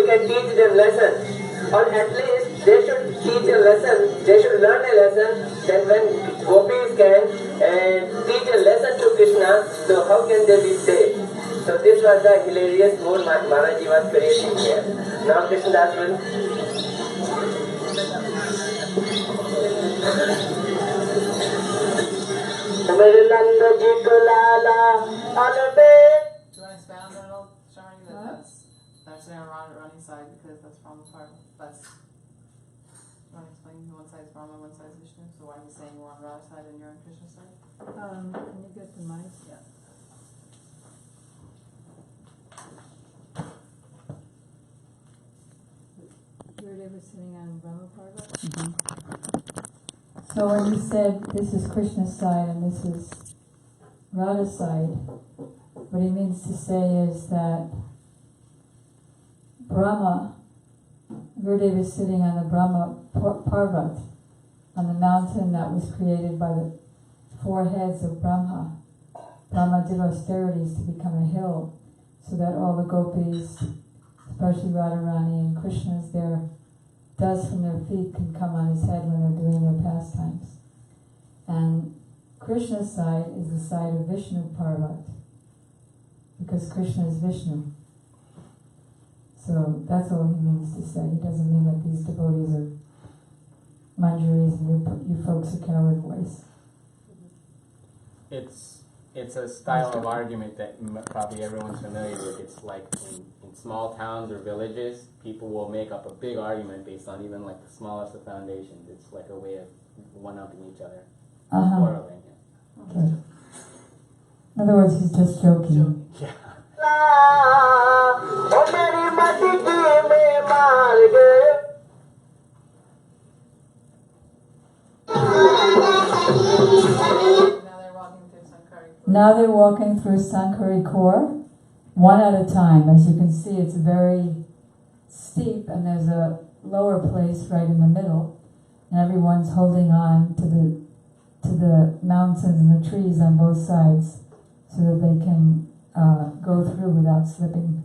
can teach them lesson, or at least they should teach a lesson. They should learn a lesson. Then when Gopis can teach a lesson to Krishna, so how can they be saved? So this was the hilarious mood Maharaji was creating here. Now Krishnadas will. मेरे नंद जी को लाला अलबे. Do you want to expand on that at all, Syamarani? That's Syamarani side, because that's Brahma part. That's. Do you want to explain? One side is Brahma, one side is Vishnu. So why are you saying we're on Radha side and you're on Krishna side? can you get the mic? Yeah. They were sitting on Brahma Parva. So when you said this is Krishna's side and this is Radha's side, what he means to say is that Brahma, Gurudev is sitting on the Brahma Parvat, on the mountain that was created by the four heads of Brahma. Brahma did austerities to become a hill, so that all the gopis, especially Radharani and Krishna's, their dust from their feet can come on his head when they're doing their pastimes. And Krishna's side is the side of Vishnu Parvat, because Krishna is Vishnu. So that's all he means to say. He doesn't mean that these devotees are manjaris and you folks are coward boys. It's a style of argument that probably everyone's familiar with. It's like in small towns or villages, people will make up a big argument based on even like the smallest of foundations. It's like a way of one-upping each other, quarreling. Okay. In other words, he's just joking. Yeah. Now they're walking through Sankari Core, one at a time. As you can see, it's very steep, and there's a lower place right in the middle, and everyone's holding on to the mountains and the trees on both sides, so that they can go through without slipping.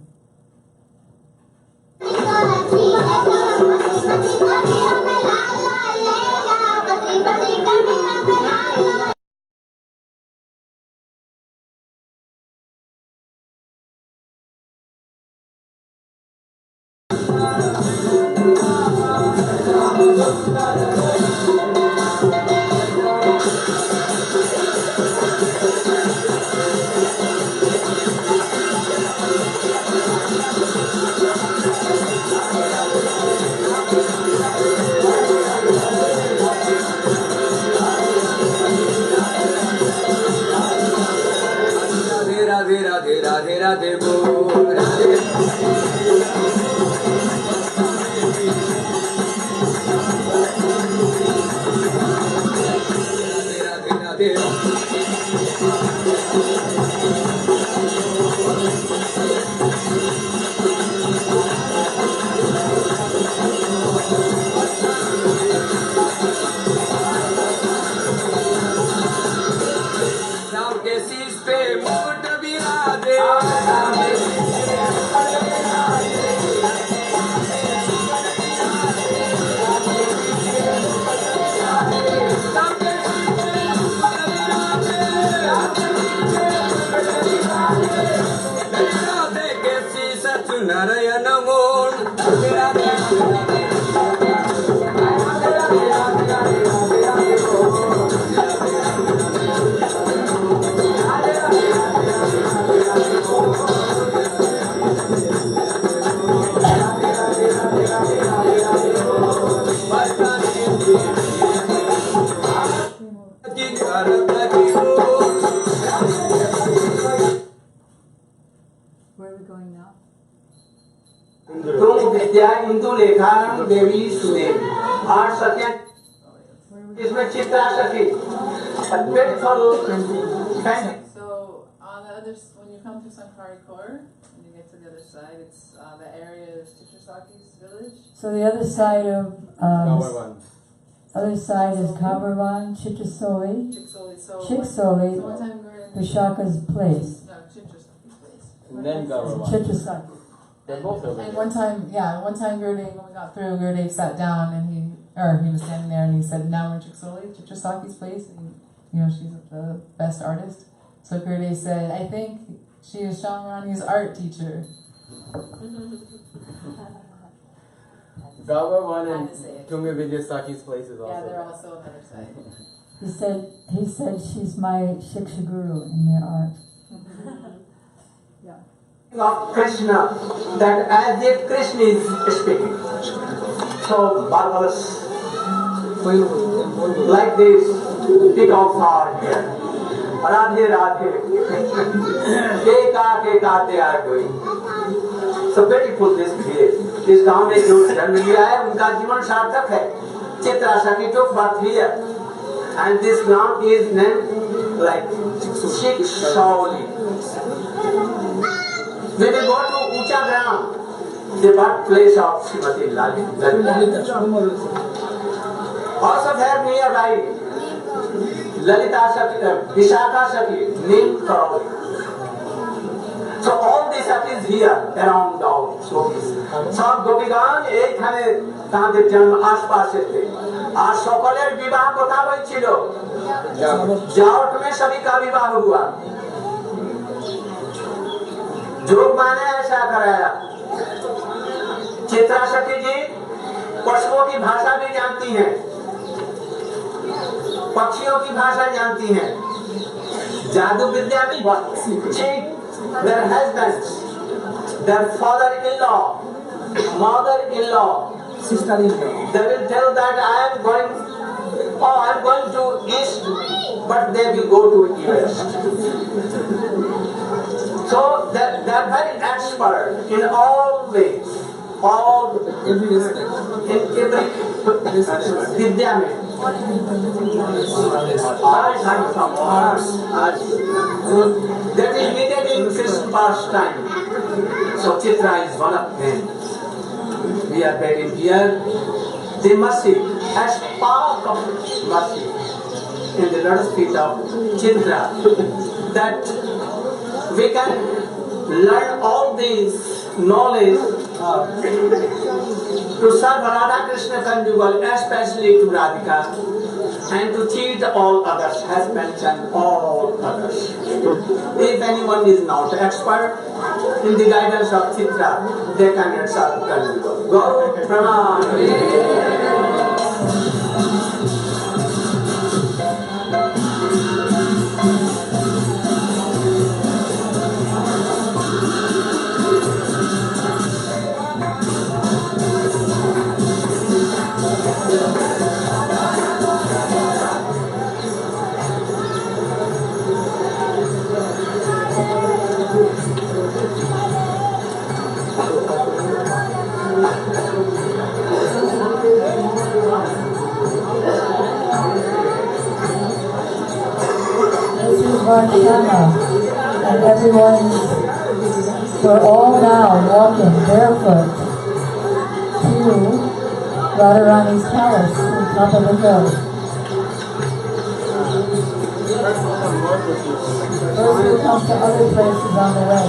Where are we going now? तुम विद्या इंदु लेखारम देवी सुदेव और सत्य इसमें चित्रा सखी beautiful painting. So on the other, when you come to Sankari Core, when you get to the other side, it's the area is Chitrasaki's village. So the other side of Gawarwan. other side is Kavarvan, Chitrasoli, Chiksoli. So Chiksoli, so one time we were in Vishaka's place. no Chitrasaki's place. And then Gawarwan. Chitrasaki. They're both over And there. one time, Gurdev, when we got through, Gurdev sat down and he was standing there and he said, "Now we're in Chiksoli, Chitrasaki's place." And, she's the best artist. So Gurdev said, "I think she is Syamarani's art teacher." Gawarwan I and had to say it. Tunga Vidyasaki's place is also Yeah, they're there. also on the other side. He said she's my Shiksha Guru in their art. Of Krishna, that as if Krishna is speaking. So marvelous. Like this, peacocks are here. Radhe Radhe. Keka they are doing. So beautiful this create. इस गांव में जो जन्म लिया है उनका जीवन सार्थक है. चित्रा सखी took birth here. And this ground is named like Chiksoli. When we go to Ucha Gram, the birthplace of Srimati Lalita. Also there nearby, Lalita Sakhi, Vishaka Sakhi, Neem Karoli. So all these Sakhis here around all Gopis. सब गोपीगण एक खाने तांদের জন্ম आसपास थे. आज সকলের विवाह কথা হয়েছিল. जाट में सभी का विवाह हुआ. जोग माने ऐसा कराया. चित्रा सखी जी पशुओं की भाषा भी जानती हैं, पक्षियों की भाषा जानती हैं, जादू विद्या भी their husbands, their father-in-law, mother-in-law, sister-in-law, they will tell that I am going to east, but they will go to west. So they are very expert in all ways, in every vidya mein. That is needed in Krishna pastime. So Chitra is one of them. We are begging here the mercy as part of mercy in the lotus feet of Chitra, that we can learn all this knowledge to serve Radha Krishna conjugal, especially to Radhika, and to teach all others, husbands and all others. If anyone is not expert in the guidance of Chitra, they cannot serve conjugal. Gaur Pranam. And everyone, we're all now walking barefoot to Radharani's palace on top of the hill. First we'll come to other places on the way.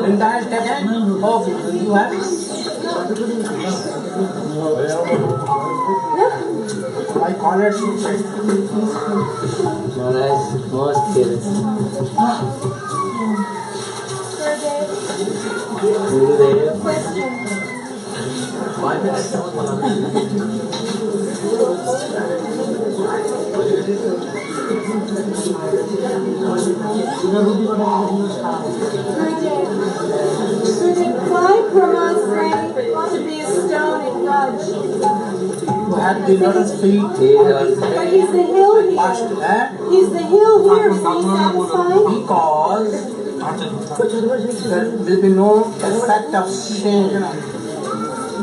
Vrinda is taken. Oh, you have? I call her suicide. Maharaj, most careless. Gurudev. Why Brahma's ready to be a stone in Raj? Who had the lotus feet. But he's the hill here. He's the hill here, so he's satisfied? Because there will be no effect of shame.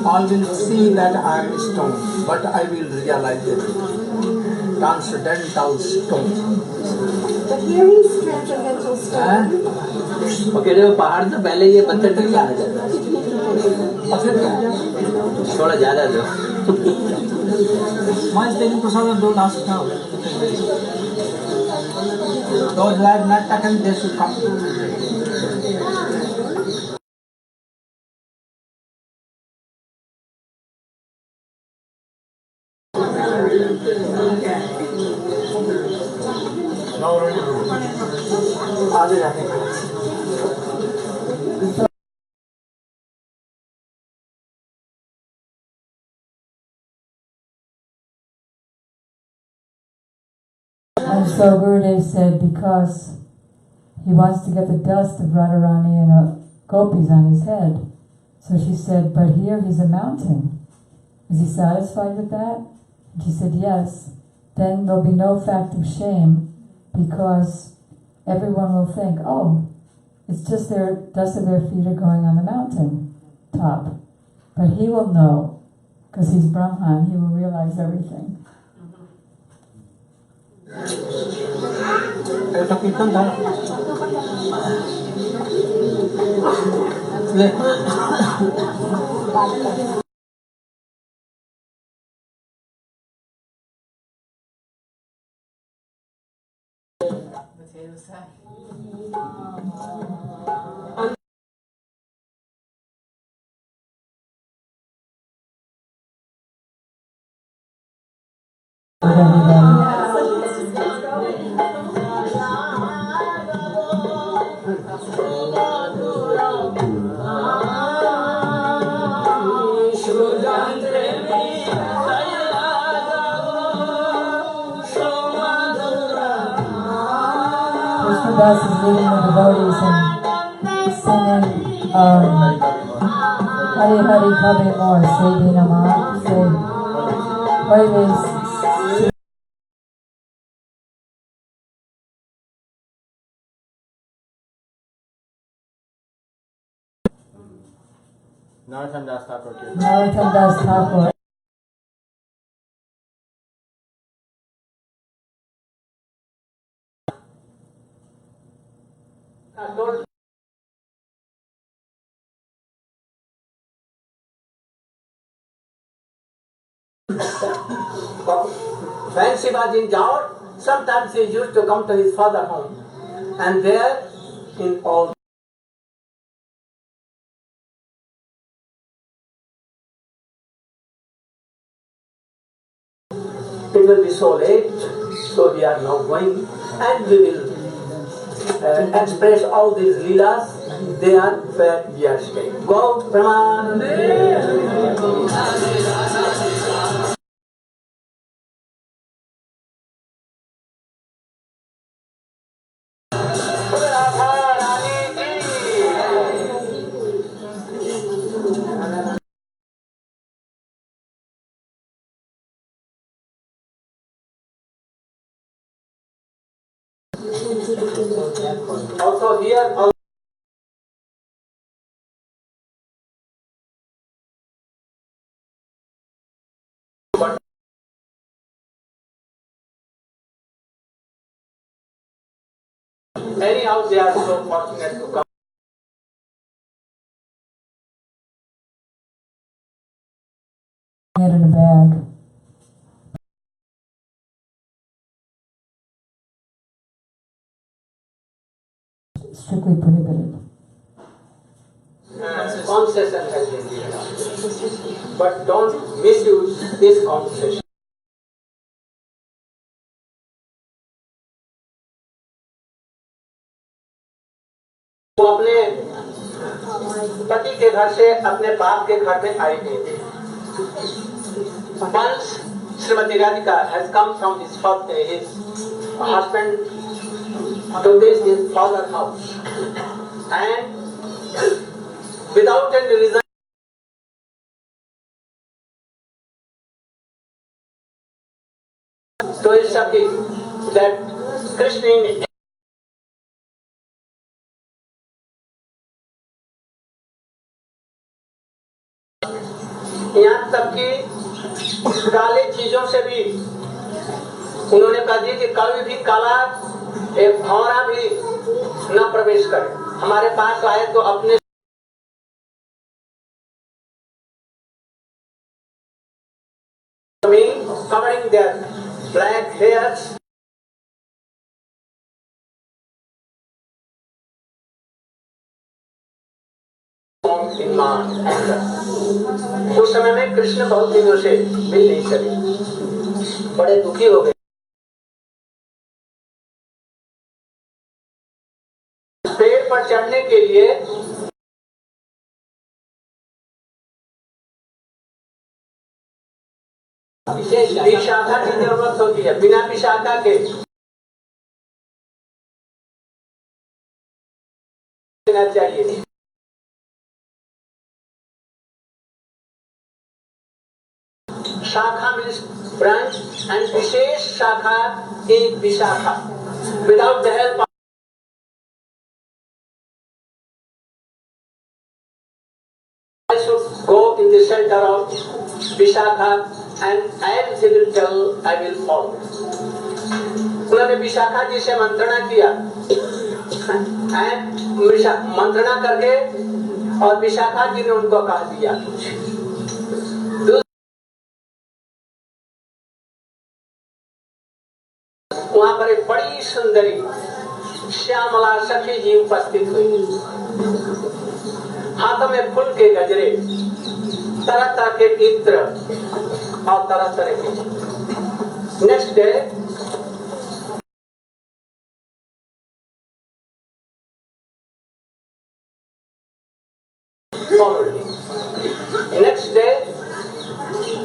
All will see that I am stone, but I will realize it. Transcendental stone. But here he's transcendental stone. Okay, देखो पहाड़ तो पहले ये पत्थर तक जाना चाहता है थोड़ा ज़्यादा दो Why is taking prasadam? Don't ask now. Those who have not taken, they should come. आगे जाके And so Gurudev said, because he wants to get the dust of Radharani and gopis on his head. So she said, but here he's a mountain. Is he satisfied with that? And she said, yes. Then there'll be no fact of shame, because everyone will think, oh, it's just their dust of their feet are going on the mountain top. But he will know, because he's Brahman, he will realize everything. तो कीर्तन था ले Potato sack. Krishnadas is leading the devotees and singing Hari Hari Kabe More, say Dinama, say Hoilis. Narottam Das Thakur. Narottam Das Thakur. When she was in Johor, sometimes she used to come to his father's home, and there in all it will be so late, so we are now going, and we will express all these leelas there where we are staying. Go, Praman! Also here, but anyhow they are so fortunate to come. It in a bag. Strictly prohibited. Concession has been given, but don't misuse this concession. घर से अपने बाप के घर में आई हुई थी। Once Srimati Radhika has come from his husband to his father's house, and without any reason, told Saki that Krishna यहाँ तक कि काले चीजों से भी उन्होंने कहा दिया कि कभी भी काला एक भौरा भी न प्रवेश करे, हमारे पास आए तो अपने covering their black hairs in man. उस समय में कृष्ण बहुत दिनों से मिल नहीं सके, बड़े दुखी हो गए। पेड़ पर चढ़ने के लिए विशाखा की जरूरत होती है, बिना विशाखा के देना चाहिए। शाखा means branch and विशेष शाखा is Vishakha. Without the help of I should go in the center of Vishakha, and as he will tell, I will follow. उन्होंने विशाखा जी से मंत्रणा किया, मंत्रणा करके और विशाखा जी ने उनको कहा दिया वहां पर एक बड़ी सुंदरी श्यामला सखी जी उपस्थित हुई, हाथों में फूल के गजरे, तरह तरह के इत्र और तरह तरह के। Next day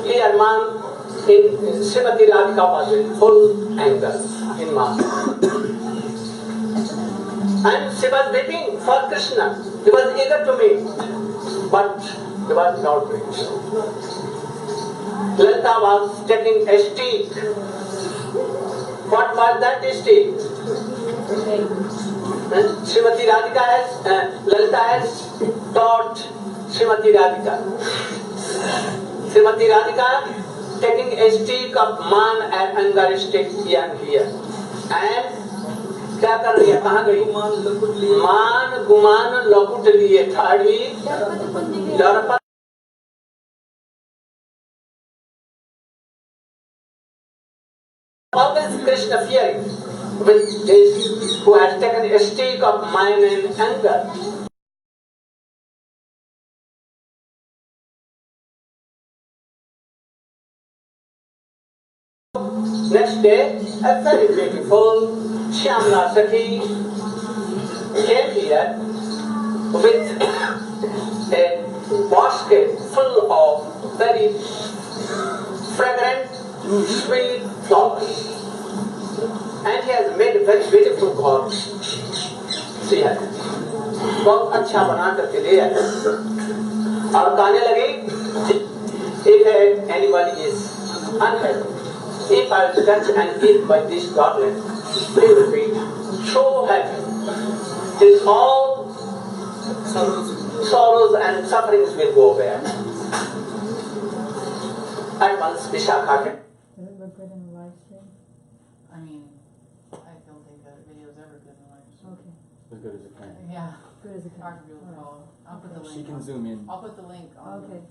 he and man in Srimati Radhika was in full anger in man, and she was weeping for Krishna. He was eager to meet, but he was not doing so. Lalita was taking a stick. What was that stick? Srimati Radhika has, Lalita has taught Srimati Radhika. Srimati Radhika taking a stick of man and anger stick here and here. And क्या कर रही है, कहाँ गई? मान गुमान लकुट लिए ठाड़ी दर्पण। Always Krishna fearing with this who has taken a stick of mind and anger. Next day, a very beautiful Shyamala Sakhi came here with a basket full of very fragrant, sweet flowers. And he has made a very beautiful god. See here. बहुत अच्छा बना करके ले आया और कहने लगी, if anybody is unhappy, if I will touch and eat by this garland, he will be so happy. His all sorrows and sufferings will go away. At once Vishakha came. Does it look good in the live stream? I mean, I don't think that video's ever good in the live stream. Okay. As good as it can. Yeah. Good as it can. Hard to be able to follow. I'll put the link. She can on. zoom in. I'll put the link on. Okay.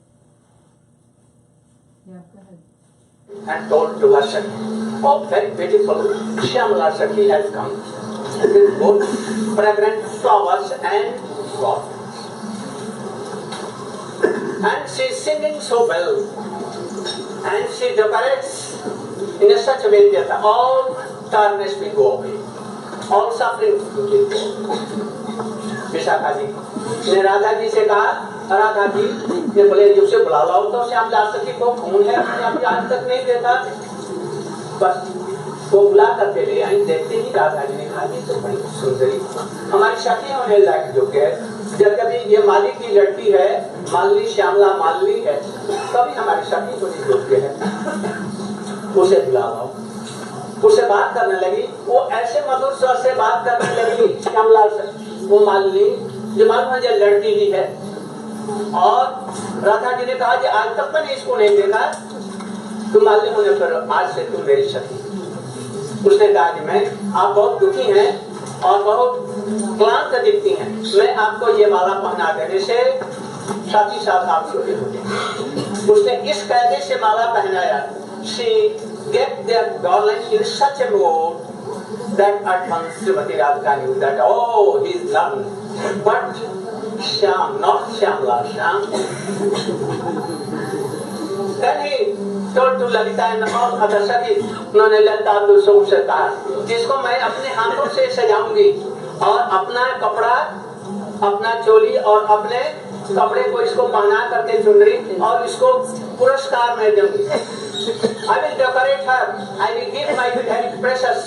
Yeah, go ahead. And told to her Sakhi, oh, very beautiful Shyamala Sakhi has come with both fragrant flowers and water. And she is singing so well, and she decorates in such a way that all tiredness will go away, all suffering will go away. Vishakha ji ने राधा जी से कहा राधा जी ये बोले जी उसे बुला लाओ तो श्यामलाल सखी को खून है अपने अभी आज तक नहीं देता। बस वो बुला करके ले आई। देखते ही राधा जी ने कहा कि तो बड़ी सुंदरी हमारी सखी होने लायक योग्य है। जब कभी ये मालिक की लड़की है मालनी श्यामला मालनी है तभी हमारी सखी होने योग्य है। उसे बुला लाओ। उससे बात करने लगी। वो ऐसे मधुर स्वर से बात करने लगी श्यामलाल से। वो मालनी जो मालूम है लड़की ही है। और राधा जी ने कहा कि आज तक मैंने इसको नहीं देखा। तुम मालनी होने पर आज से तुम मेरी सखी। उसने कहा कि मैं आप बहुत दुखी हैं और बहुत क्लांत दिखती हैं। मैं आपको ये माला पहना देने से साथ ही साथ आप सुखी होंगे। उसने इस कायदे से माला पहनाया। She gave their garland in such a mood that at once Srimati Radhika knew that oh he is none but Shyam, not Shyamla, Shyam. Then he told to Lalita and all other Sakhis, उन्होंने ललिता दूसरों से कहा जिसको मैं अपने हाथों से सजाऊंगी और अपना कपड़ा अपना चोली और अपने कपड़े को इसको पहना करके चुनरी और इसको पुरस्कार में दूंगी। I will decorate her. I will give my very precious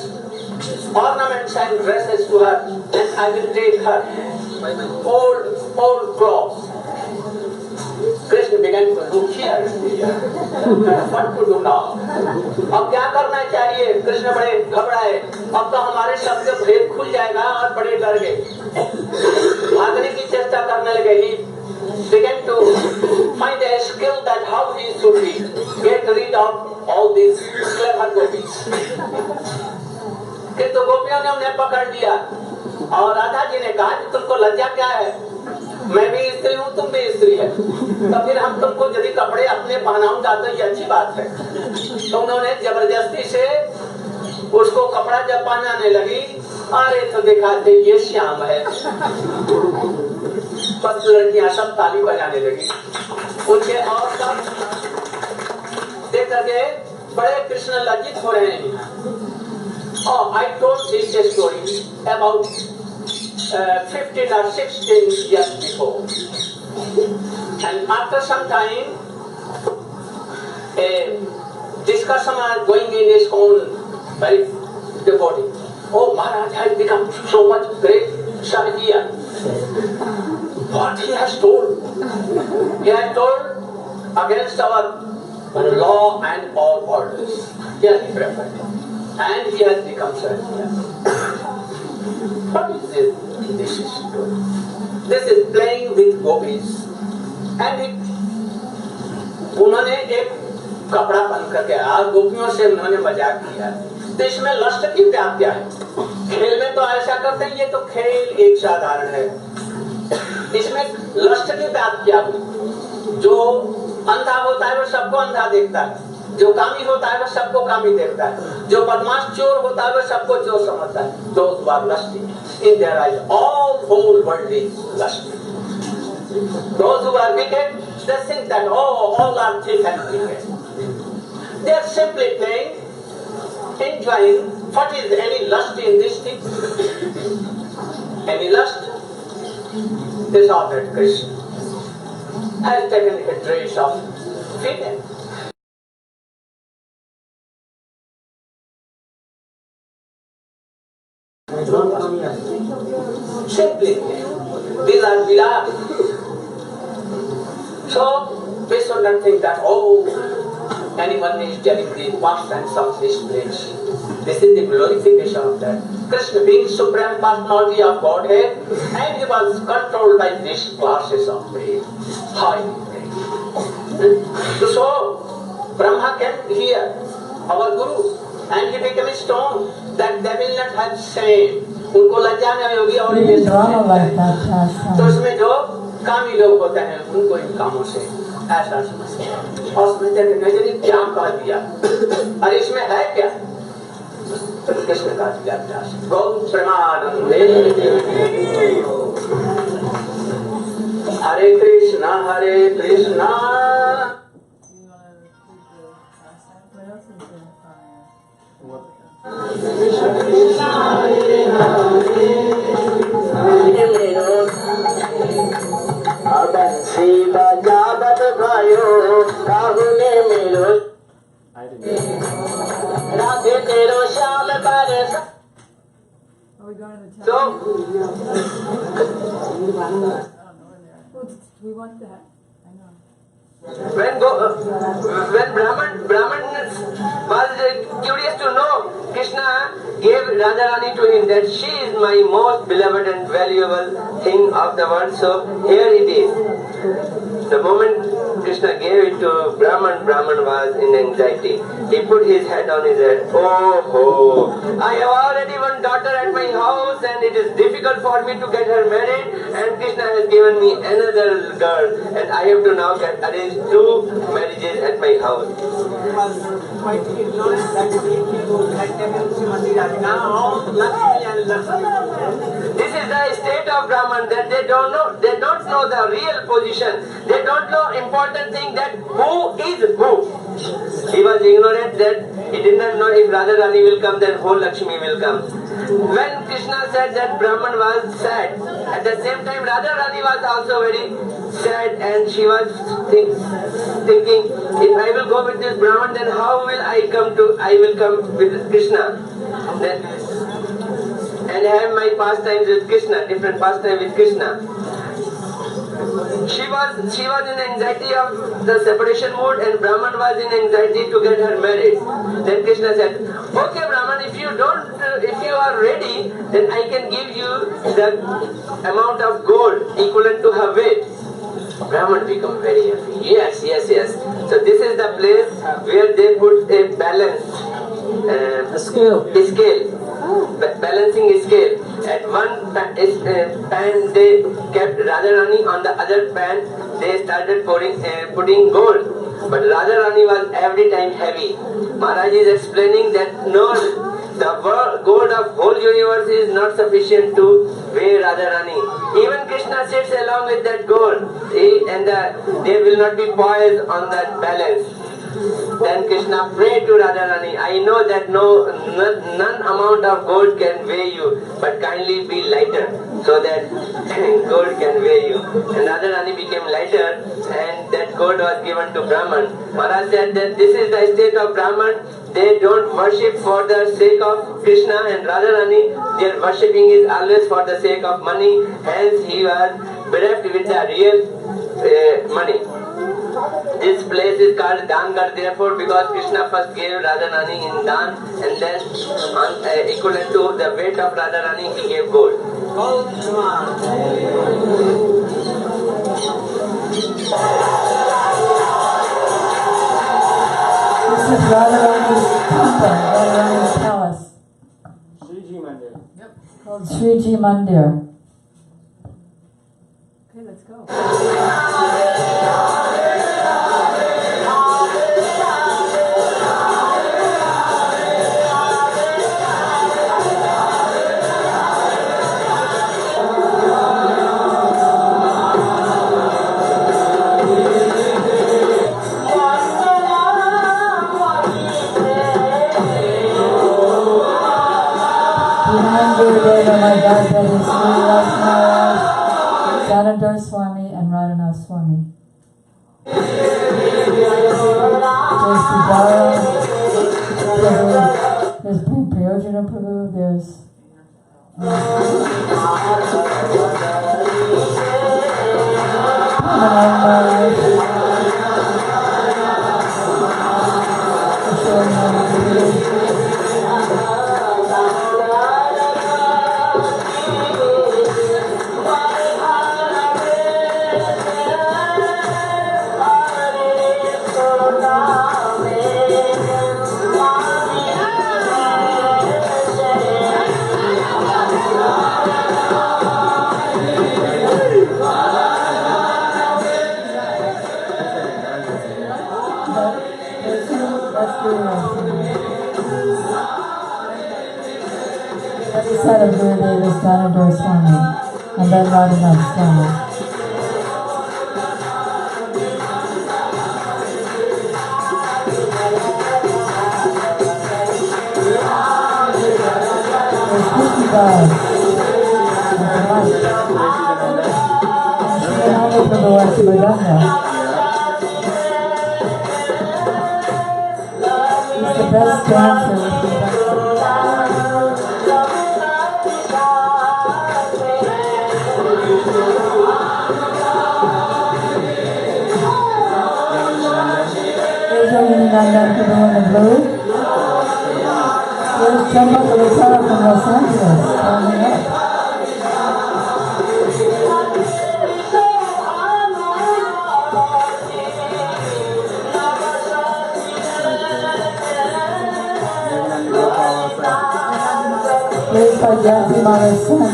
ornaments and dresses to her, and I will take her old clothes. Krishna began to look here. What to do now? अब क्या करना चाहिए? कृष्ण बड़े घबराए। अब तो हमारे शब्द भेद खुल जाएगा और बड़े डर गए। भागने की चेष्टा करने लगे। He began to find a skill that how he should be get rid of all these clever gopis. किंतु गोपियों ने उन्हें पकड़ लिया और राधा जी ने कहा कि तुमको लज्जा क्या है? मैं भी स्त्री हूँ तुम भी स्त्री है तो फिर हम तुमको यदि कपड़े अपने पहनाऊंगा तो ये अच्छी बात है। तो उन्होंने जबरदस्ती से उसको कपड़ा जब पहनाने लगी अरे तो दिखाते ये श्याम है। बस लड़कियां सब ताली बजाने लगी। उनके और सब देख करके बड़े कृष्ण लज्जित हो रहे हैं। Oh, I told this story about 15 or 16 years before. And after some time, a discussion was going in his own very devotee. Oh, Maharaj has become so much great Sahajiya. What he has told? He has told against our law and all orders. He has preferred. And he has become Sahajiya. What is this? This is story. This is playing with gopis. And उन्होंने एक कपड़ा पहन करके आज गोपियों से उन्होंने मजाक किया। तो इसमें लस्ट की व्याख्या है। खेल में तो ऐसा करते हैं, ये तो खेल एक साधारण है। इसमें लस्ट की व्याख्या जो अंधा होता है वो सबको अंधा देखता है, जो कामी होता है वो सबको कामी देखता है, जो बदमाश चोर होता है वो सबको चोर समझता है। Those who are lusty, in their eyes, all whole world is lusty. Those who are wicked, they think that oh, all are thief and wicked. They are simply playing, enjoying. What is any lust in this thing? Any lust? Disordered Krishna has taken a dress of female. Simply, these are vilas. So, we should not think that, oh, anyone is telling the pastimes of this place. This is the glorification of that. Krishna being supreme personality of Godhead, and he was controlled by these classes of praise, high praise. So, Brahma came here, our Guru, and he became a stone that they will not have shame. उनको लज्जा नहीं होगी और ये तो उसमें जो कामी लोग होते हैं उनको इन कामों से ऐसा समझते हैं और समझते हैं नहीं क्या कह दिया अरे इसमें है क्या तो कृष्ण का दिया गौ प्रेमानंदे हरे Krishna I've been kahune milo I didn't. radhe tero sham pare Are we going to the so we want that. when Brahman was curious to know, Krishna gave Radharani to him that she is my most beloved and valuable thing of the world. So here it is. The moment Krishna gave it to Brahman, Brahman was in anxiety. He put his head on his head. Oh, I have already one daughter at my house and it is difficult for me to get her married, and Krishna has given me another girl and I have to now arrange 2 marriages at my house. Quite ignorant that if you had taken Srimati Radhika, all Lakshmi and Lakshmi. This is the state of Brahman, that they don't know the real position. They don't know important thing, that who is who. He was ignorant, that he did not know if Radharani will come, then whole Lakshmi will come. When Krishna said that, Brahman was sad. At the same time Radharani was also very sad, and she was thinking, if I will go with this Brahman, then how will I will come with Krishna. And have my pastimes with Krishna, different pastime with Krishna. She was in anxiety of the separation mood, and Brahman was in anxiety to get her married. Then Krishna said, okay Brahman, if you are ready, then I can give you the amount of gold equivalent to her weight. Brahman become very happy. Yes. So this is the place where they put a balance, balancing scale. At one pan they kept Radharani, on the other pan they started putting gold. But Radharani was every time heavy. Maharaj is explaining that no, the gold of whole universe is not sufficient to weigh Radharani. Even Krishna sits along with that gold, and they will not be poised on that balance. Then Krishna prayed to Radharani, I know that none amount of gold can weigh you, but kindly be lighter, so that gold can weigh you. And Radharani became lighter, and that gold was given to Brahman. Maharaj said that this is the state of Brahman. They don't worship for the sake of Krishna and Radharani. Their worshipping is always for the sake of money. Hence he was bereft with the real money. This place is called Dangar, therefore, because Krishna first gave Radharani in Dan, and then equivalent to the weight of Radharani he gave gold. This is Radharani's temple, Radharani's palace, Sriji Mandir. called Sriji Mandir. Okay, let's go. My God, that is Sri Maharaj, Janadar Swami, and Radhanath Swami. There's Pujara Prabhu, there's Prayojana Prabhu, there's the set of Gurudev is Janadar Swami, and then Radhanath Swami. There's Krishna God, and Sri Prabhu Mridanga. the best dancer with the best. Here's Raghunandan Prabhu in the blue. Here's Jumbo Guitar from Los Angeles, coming up. Played by Jyoti Mara's son.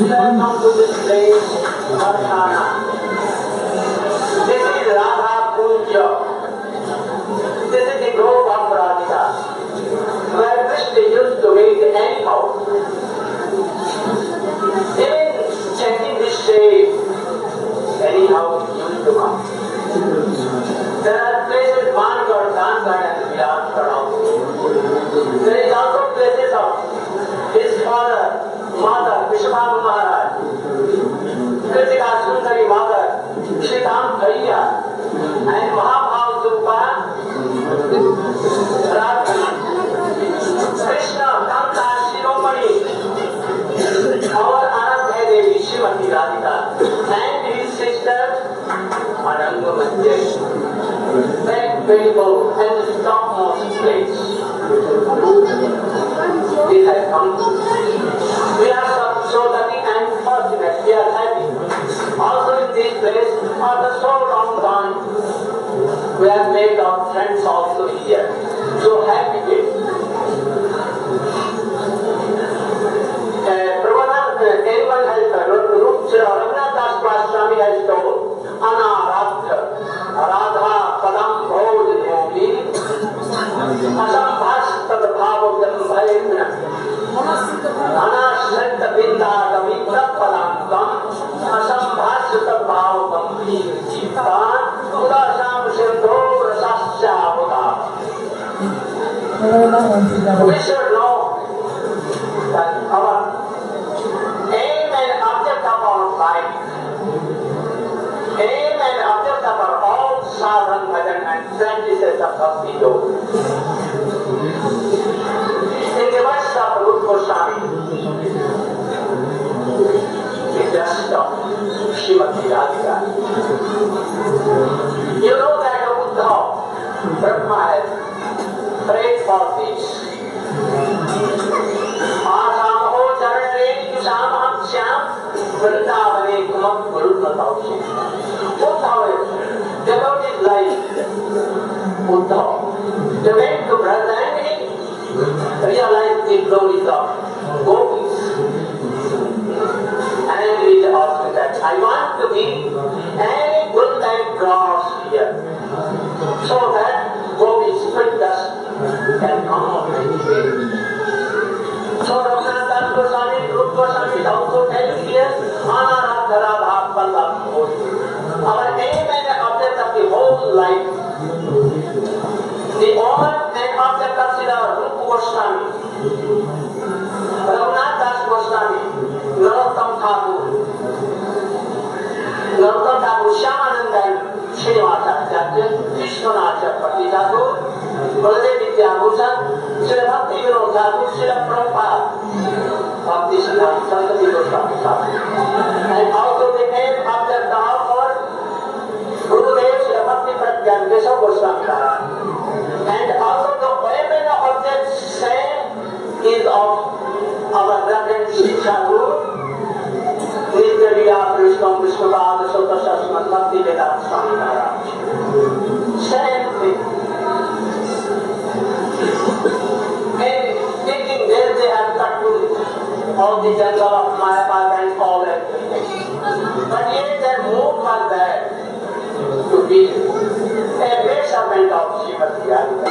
Welcome to this place, Marthana. This is Radha Kunja. This is the grove of Radhika, where Krishna used to meet anyhow. Even checking this shape, anyhow used to come. There are places Mangar, Dangar and Virat also. There is also places of his father, mother, Vishwabhamu Maharaj, Kritika Sundari mother, Shritam Bhaiya, and Mahabhav Dupa, Krishna, Kanta, Shiromani, our Anandha Devi, Srimati Radhika, and his sister, Ananga Manjesh. Very beautiful and topmost place. We have come. We are so lucky and fortunate. We are happy. Also in this place, after so long time, we have made our friends also here. So happy with. Anyone has Raghunath Das Swami has told, Anaradha, Radha Padam Bhoj Momi, Asambhastat Bhavogam Bhaivna, Anashrita Binda Gamitra Padamkam, Asambhastat Bhavogam Jivan, Udasam Sindho Rasasya Buddha. We should know that our aim and object of our life, aim and object of our all sadhana bhajan and practices of bhakti yoga. In the words of Rupa Goswami, the dust of Srimati Radhika. You know that Uddhav, Brahma has prayed for this. Asamo charane kusamam syam vrindavane kumam gurunataushi. Uddhav is devote his life. Uddhav, they went to Brahmani, realized the glories of gopis, and he asked that I want to be any good and cross here, so that gopis split dust can come on my way. So Raghunath Das Goswami, Rupa Goswami also tells here, Anaradha Radha Vallabh Bhoj. Our aim and object of the whole life, the owner and object of Srila Rupa Goswami, Raghunath Das Goswami, Narottam Thakur, Syamarani, Srinivasacharya, Vishwanacharya Thakur, Baladev Vidyabhushan, Srila Bhakti Vinod Thakur, Srila Prabhupada, Bhakti Siddhanta Saraswati Goswami Thakur. And also the main object of our Gurudev Srila Bhakti Pragyan Keshav Goswami Maharaj. And also the main object same is of our Reverend Sri Thakur, Nitya Krishna Vishnupada Sota Sasman Bhakti Vedanta Swami Maharaj. Same thing. And all the jungle of Mayapad and all that. But yet their mood was that to be a great servant of Srimati Radhika.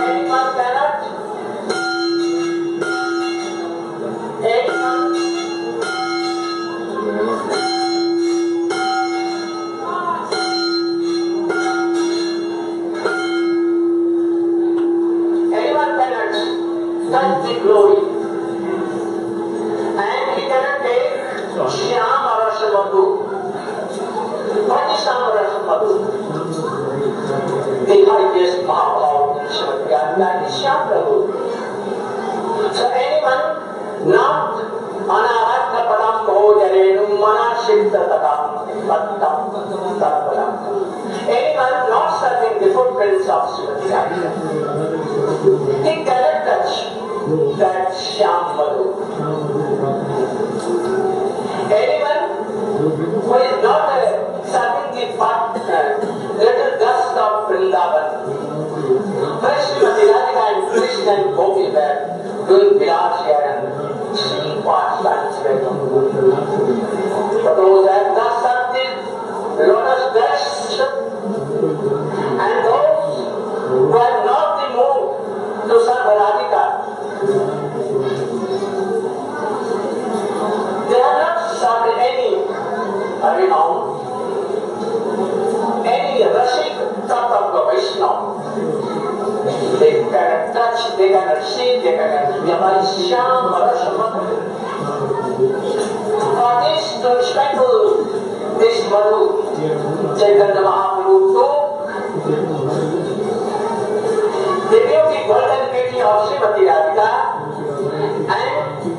Anyone cannot, touch the glory, and he cannot take Syamarani Madhu. What is Syamarani Madhu? The highest Mahabharata Srimati Radhika is Syamarani. So anyone not Anahatta Padam Bhojanenum Manashipta Tatam Pattam Tatpalam. Anyone not serving the footprints of Srimati Radhika, he cannot touch that Shyam Madhu. Anyone who is not serving the little dust of Vrindavan, where Srimati Radhika and Krishna and Gopi were doing Vilas here and seeing pastimes were doing. For those that dust of the lotus dust, and those who have not the mood to serve Radhika, they have not served any renown, any Rashik Tattva Vaishnava. They cannot touch, they cannot see, they cannot realize Shyam Madhu. For this to sprinkle this Madhu, Chaitanya Mahaprabhu took the beauty, golden beauty of Srimati Radhika and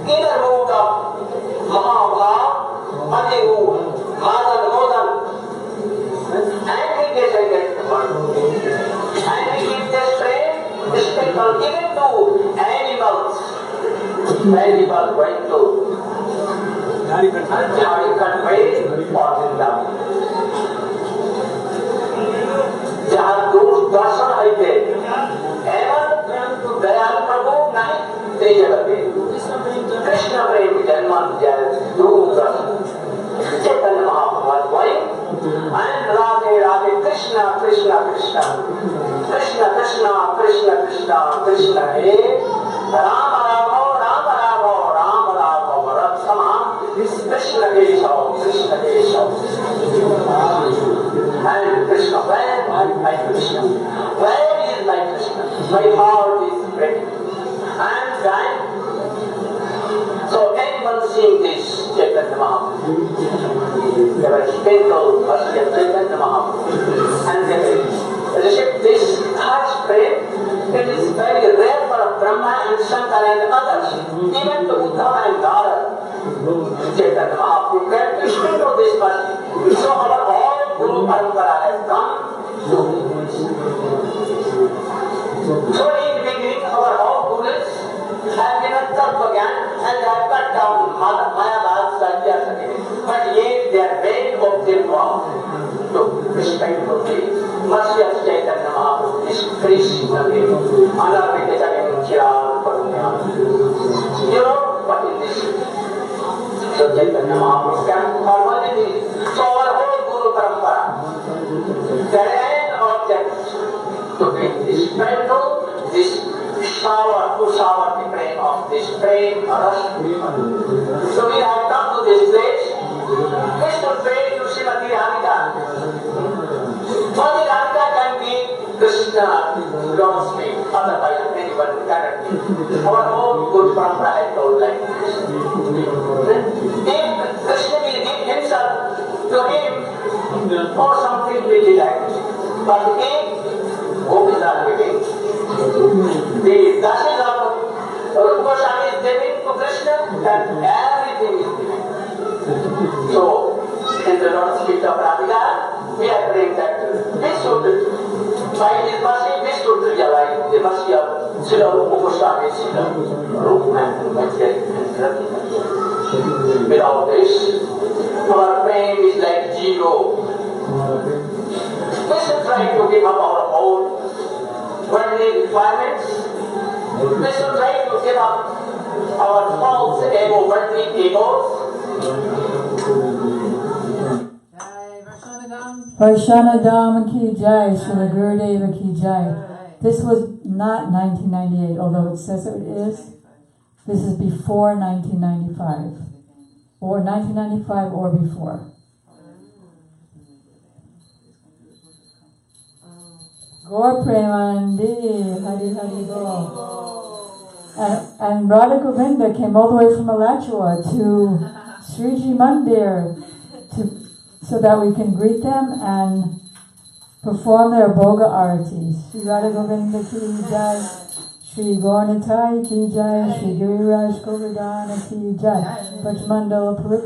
inner mood of Mahabhav, Adiru, Madan Modan, and he decided to work. And he gives this frame, this people given to animals. Animals going to Jharkhand way or Vrindavan. जहाँ दूर दर्शन होते एवं दयाल प्रभु नहीं ते जगते कृष्ण प्रेम जन्म जय दूर दर्शन चैतन्य महाप्रभु वही and Radhe Radhe Krishna Krishna Krishna Krishna Krishna Krishna Krishna Krishna hey Ram Raghav Ram Raghav Ram Raghav रक्षमा Krishna Keshav and Krishna, where my Krishna? Where is my Krishna? My heart is breaking. I am dying. So anyone seeing this Chaitanya Mahaprabhu, they were sprinkled first of Chaitanya Mahaprabhu, and they received this heart frame. It is very rare for Brahma and Shankara and others, even to Uddhava and Nara. Chaitanya Mahaprabhu can sprinkle this person. So our all Guru Parampara has come to. So in the beginning, our all Gurus have given Tattva Gyan and they have cut down Mayavad Satya Sati. But yet they are very optimal to respectfully mercy of Chaitanya Mahaprabhu, this Krishna Anarvikitarim Chiral Parumya. You know what is this? So Chaitanya Mahaprabhu can formally. So our whole Guru Parampara, their end object to bring this sprinkle, this shower, to shower the prem of this prem, so we have come to this place, just to pray to Srimati Radhika. Srimati Radhika can be Krishna, don't speak, otherwise anyone cannot be. Our whole Guru Parampara has told like this. If Krishna will give himself to him, or something will be like this. But if Gopis are giving, the dashes of Rupa Goswami is giving to Krishna, then everything is given. So, in the Lord's feet of Radhika, we are praying that we should, by His mercy, we should realize the mercy of Srila Rupa Goswami, Srila Rupa and Radhika. Without this, our pain is like zero. We should try to give up our own worldly requirements. We should try to give up our false ego, worldly egos. Varshanadam ki jai, Srila Gurudeva ki jai. This was not 1998, although it says it is. This is before 1995. Or 1995 or before. Gaur Premanandi, Hari Hari Gaur. And Radha Govinda came all the way from Alachua to Sriji Mandir so that we can greet them and perform their Bhoga Aratis. Shri Radha Govinda ki jai, Shri Gaurnatai ki jai, Shri Giriraj Govardhana ki jai, Pachmandala Parikramana